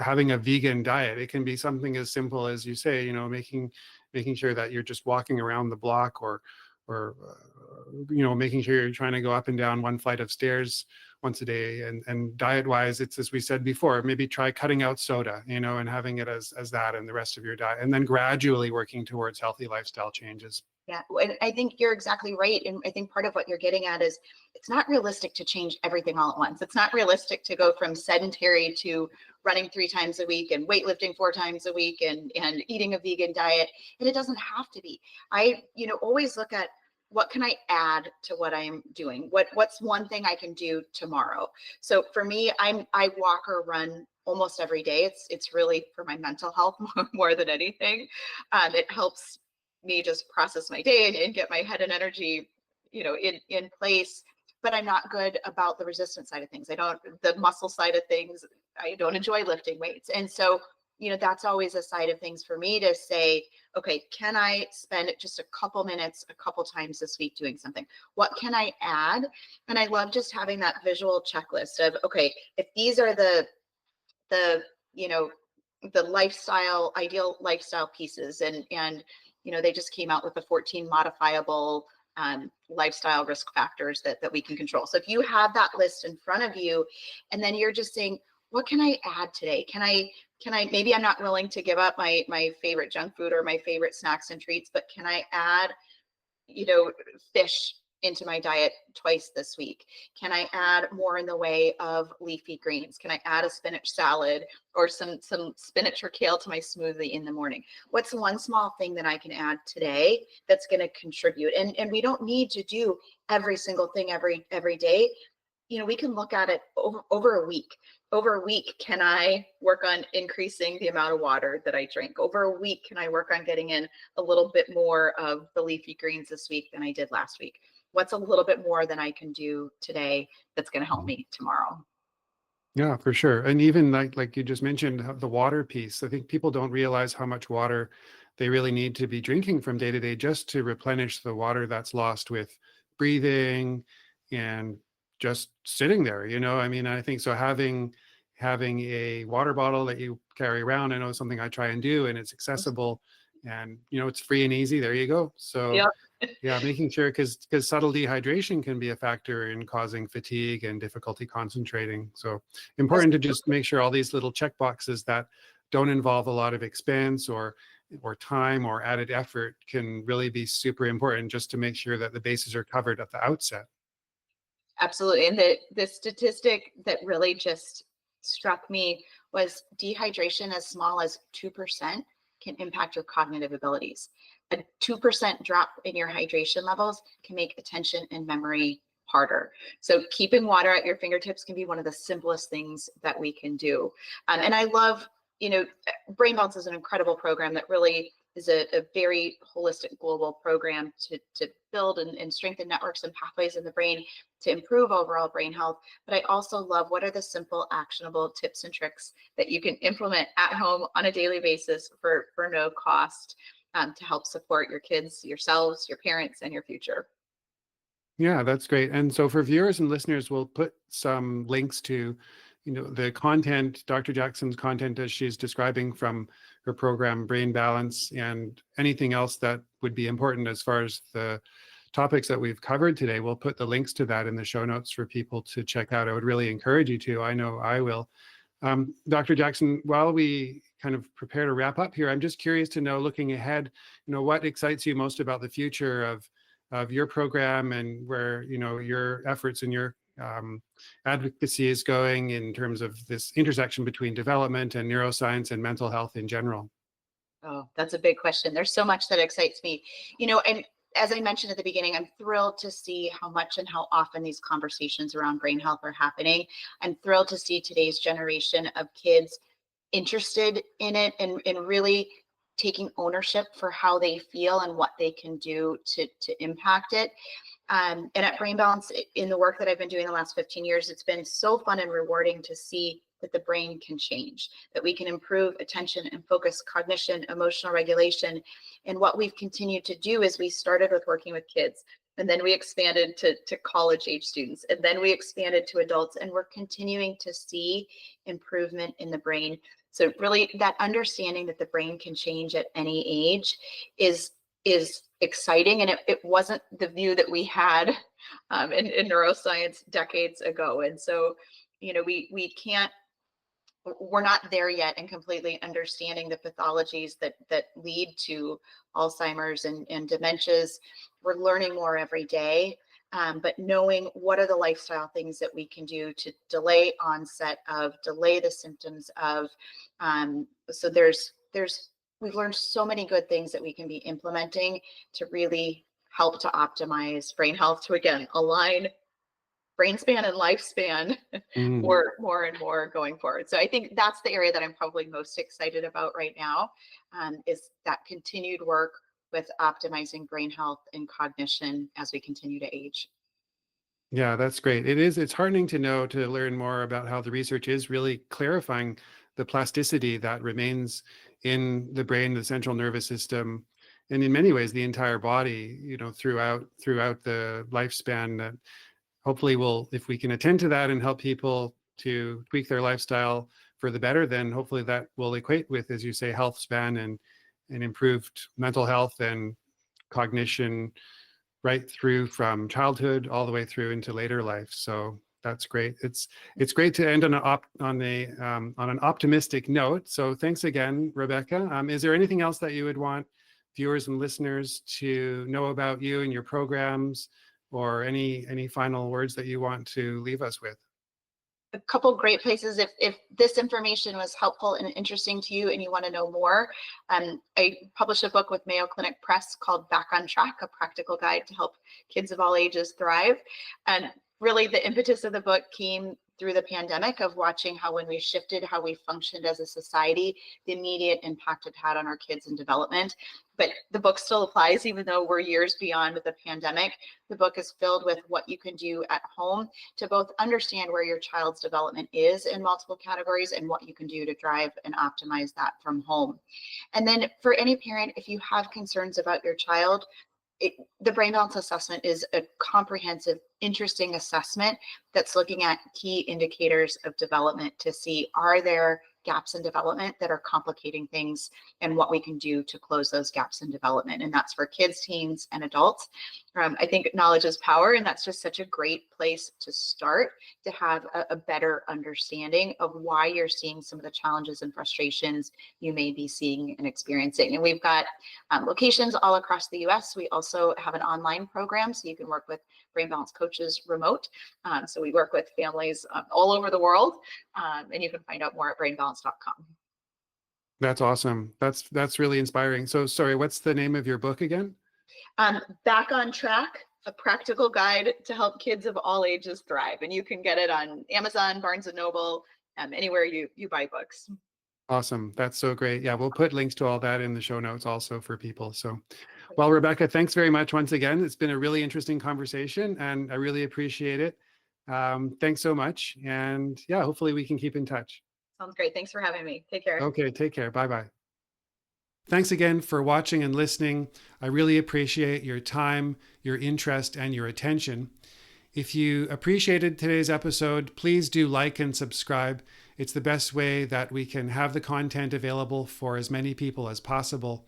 having a vegan diet. It can be something as simple as, you say, making sure that you're just walking around the block, or making sure you're trying to go up and down one flight of stairs once a day. And diet wise, it's, as we said before, maybe try cutting out soda, and having it as that and the rest of your diet, and then gradually working towards healthy lifestyle changes. Yeah, and I think you're exactly right. And I think part of what you're getting at is it's not realistic to change everything all at once. It's not realistic to go from sedentary to running 3 times a week and weightlifting 4 times a week and eating a vegan diet. And it doesn't have to be. I, always look at what can I add to what I'm doing? What's one thing I can do tomorrow? So for me, I walk or run almost every day. It's really for my mental health more than anything. It helps me just process my day and get my head and energy, in place. But I'm not good about the resistance side of things. The muscle side of things, I don't enjoy lifting weights. And so, that's always a side of things for me to say, okay, can I spend just a couple minutes, a couple times this week doing something? What can I add? And I love just having that visual checklist of, okay, if these are the ideal lifestyle pieces, and they just came out with the 14 modifiable lifestyle risk factors that we can control. So if you have that list in front of you, and then you're just saying, what can I add today? Can I, maybe I'm not willing to give up my favorite junk food or my favorite snacks and treats, but can I add, fish into my diet twice this week? Can I add more in the way of leafy greens? Can I add a spinach salad or some spinach or kale to my smoothie in the morning? What's one small thing that I can add today that's going to contribute? And we don't need to do every single thing every day. We can look at it over a week. Over a week, can I work on increasing the amount of water that I drink? Over a week, can I work on getting in a little bit more of the leafy greens this week than I did last week? What's a little bit more than I can do today that's going to help me tomorrow? Yeah, for sure. And even like you just mentioned, the water piece, I think people don't realize how much water they really need to be drinking from day to day, just to replenish the water that's lost with breathing and just sitting there. I mean, I think so having a water bottle that you carry around, I know is something I try and do, and it's accessible, and it's free and easy. There you go. So yeah, making sure, because subtle dehydration can be a factor in causing fatigue and difficulty concentrating. So important to just make sure all these little check boxes that don't involve a lot of expense or time or added effort can really be super important, just to make sure that the bases are covered at the outset. Absolutely. And the statistic that really just struck me was dehydration as small as 2% can impact your cognitive abilities. A 2% drop in your hydration levels can make attention and memory harder. So keeping water at your fingertips can be one of the simplest things that we can do. And I love, Brain Balance is an incredible program that really is a very holistic global program to build and strengthen networks and pathways in the brain to improve overall brain health. But I also love, what are the simple, actionable tips and tricks that you can implement at home on a daily basis for no cost, to help support your kids, yourselves, your parents, and your future. Yeah, that's great. And so for viewers and listeners, we'll put some links to the content, Dr. Jackson's content as she's describing from her program, Brain Balance, and anything else that would be important as far as the topics that we've covered today. We'll put the links to that in the show notes for people to check out. I would really encourage you to. I know I will. Dr. Jackson, while we kind of prepare to wrap up here, I'm just curious to know, looking ahead, what excites you most about the future of your program, and where, your efforts and your advocacy is going in terms of this intersection between development and neuroscience and mental health in general. Oh, that's a big question. There's so much that excites me, and as I mentioned at the beginning, I'm thrilled to see how much and how often these conversations around brain health are happening. I'm thrilled to see today's generation of kids interested in it and really taking ownership for how they feel and what they can do to impact it. And at Brain Balance, in the work that I've been doing the last 15 years, it's been so fun and rewarding to see that the brain can change, that we can improve attention and focus, cognition, emotional regulation. And what we've continued to do is we started with working with kids, and then we expanded to college age students, and then we expanded to adults, and we're continuing to see improvement in the brain. So really that understanding that the brain can change at any age is exciting. And it wasn't the view that we had in neuroscience decades ago. And so, we're not there yet in completely understanding the pathologies that lead to Alzheimer's and dementias. We're learning more every day, but knowing what are the lifestyle things that we can do to delay onset of, delay the symptoms of. So we've learned so many good things that we can be implementing to really help to brain health, to again align brain span and lifespan for more and more going forward. So I think that's the area that I'm probably most excited about right now, is that continued work with optimizing brain health and cognition as we continue to age. Yeah, that's great. It's heartening to learn more about how the research is really clarifying the plasticity that remains in the brain, the central nervous system, and in many ways the entire body, throughout the lifespan. That hopefully if we can attend to that and help people to tweak their lifestyle for the better, then hopefully that will equate with, as you say, health span and improved mental health and cognition right through from childhood all the way through into later life. So that's great. It's great to end on an optimistic note. So thanks again, Rebecca. Is there anything else that you would want viewers and listeners to know about you and your programs, or any final words that you want to leave us with? A couple great places. If this information was helpful and interesting to you and you want to know more, I published a book with Mayo Clinic Press called Back on Track, a practical guide to help kids of all ages thrive. And really the impetus of the book came through the pandemic, of watching how, when we shifted how we functioned as a society, the immediate impact it had on our kids and development. But the book still applies, even though we're years beyond the pandemic. The book is filled with what you can do at home to both understand where your child's development is in multiple categories and what you can do to drive and optimize that from home. And then for any parent, if you have concerns about your child, the brain balance assessment is a comprehensive, interesting assessment that's looking at key indicators of development to see, are there gaps in development that are complicating things, and what we can do to close those gaps in development. And that's for kids, teens, and adults. I think knowledge is power, and that's just such a great place to start, to have a better understanding of why you're seeing some of the challenges and frustrations you may be seeing and experiencing. And we've got locations all across the US. We also have an online program, so you can work with brain balance coaches remote. So we work with families all over the world, and you can find out more at brainbalance.com. That's awesome. That's really inspiring. So sorry, what's the name of your book again? Back on Track, a practical guide to help kids of all ages thrive. And you can get it on Amazon, Barnes & Noble, anywhere you buy books. Awesome. That's so great. Yeah, we'll put links to all that in the show notes also for people. So, well, Rebecca, thanks very much once again. It's been a really interesting conversation, and I really appreciate it. Thanks so much. And yeah, hopefully we can keep in touch. Sounds great. Thanks for having me. Take care. Okay, take care. Bye-bye. Thanks again for watching and listening. I really appreciate your time, your interest, and your attention. If you appreciated today's episode, please do like and subscribe. It's the best way that we can have the content available for as many people as possible.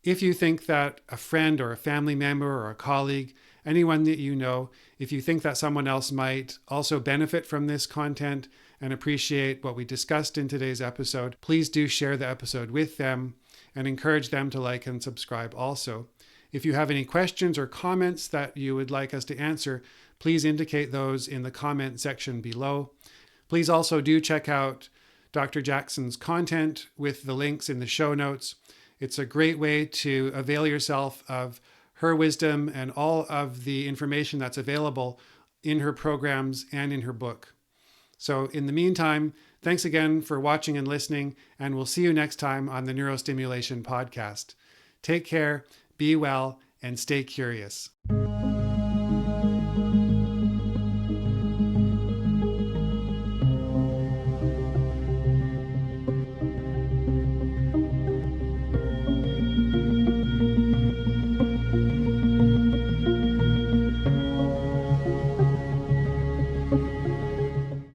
If you think that a friend or a family member or a colleague, anyone that you know, if you think that someone else might also benefit from this content and appreciate what we discussed in today's episode, please do share the episode with them and encourage them to like and subscribe also. If you have any questions or comments that you would like us to answer, please indicate those in the comment section below. Please also do check out Dr. Jackson's content with the links in the show notes. It's a great way to avail yourself of her wisdom and all of the information that's available in her programs and in her book. So in the meantime, thanks again for watching and listening, and we'll see you next time on the Neurostimulation Podcast. Take care, be well, and stay curious.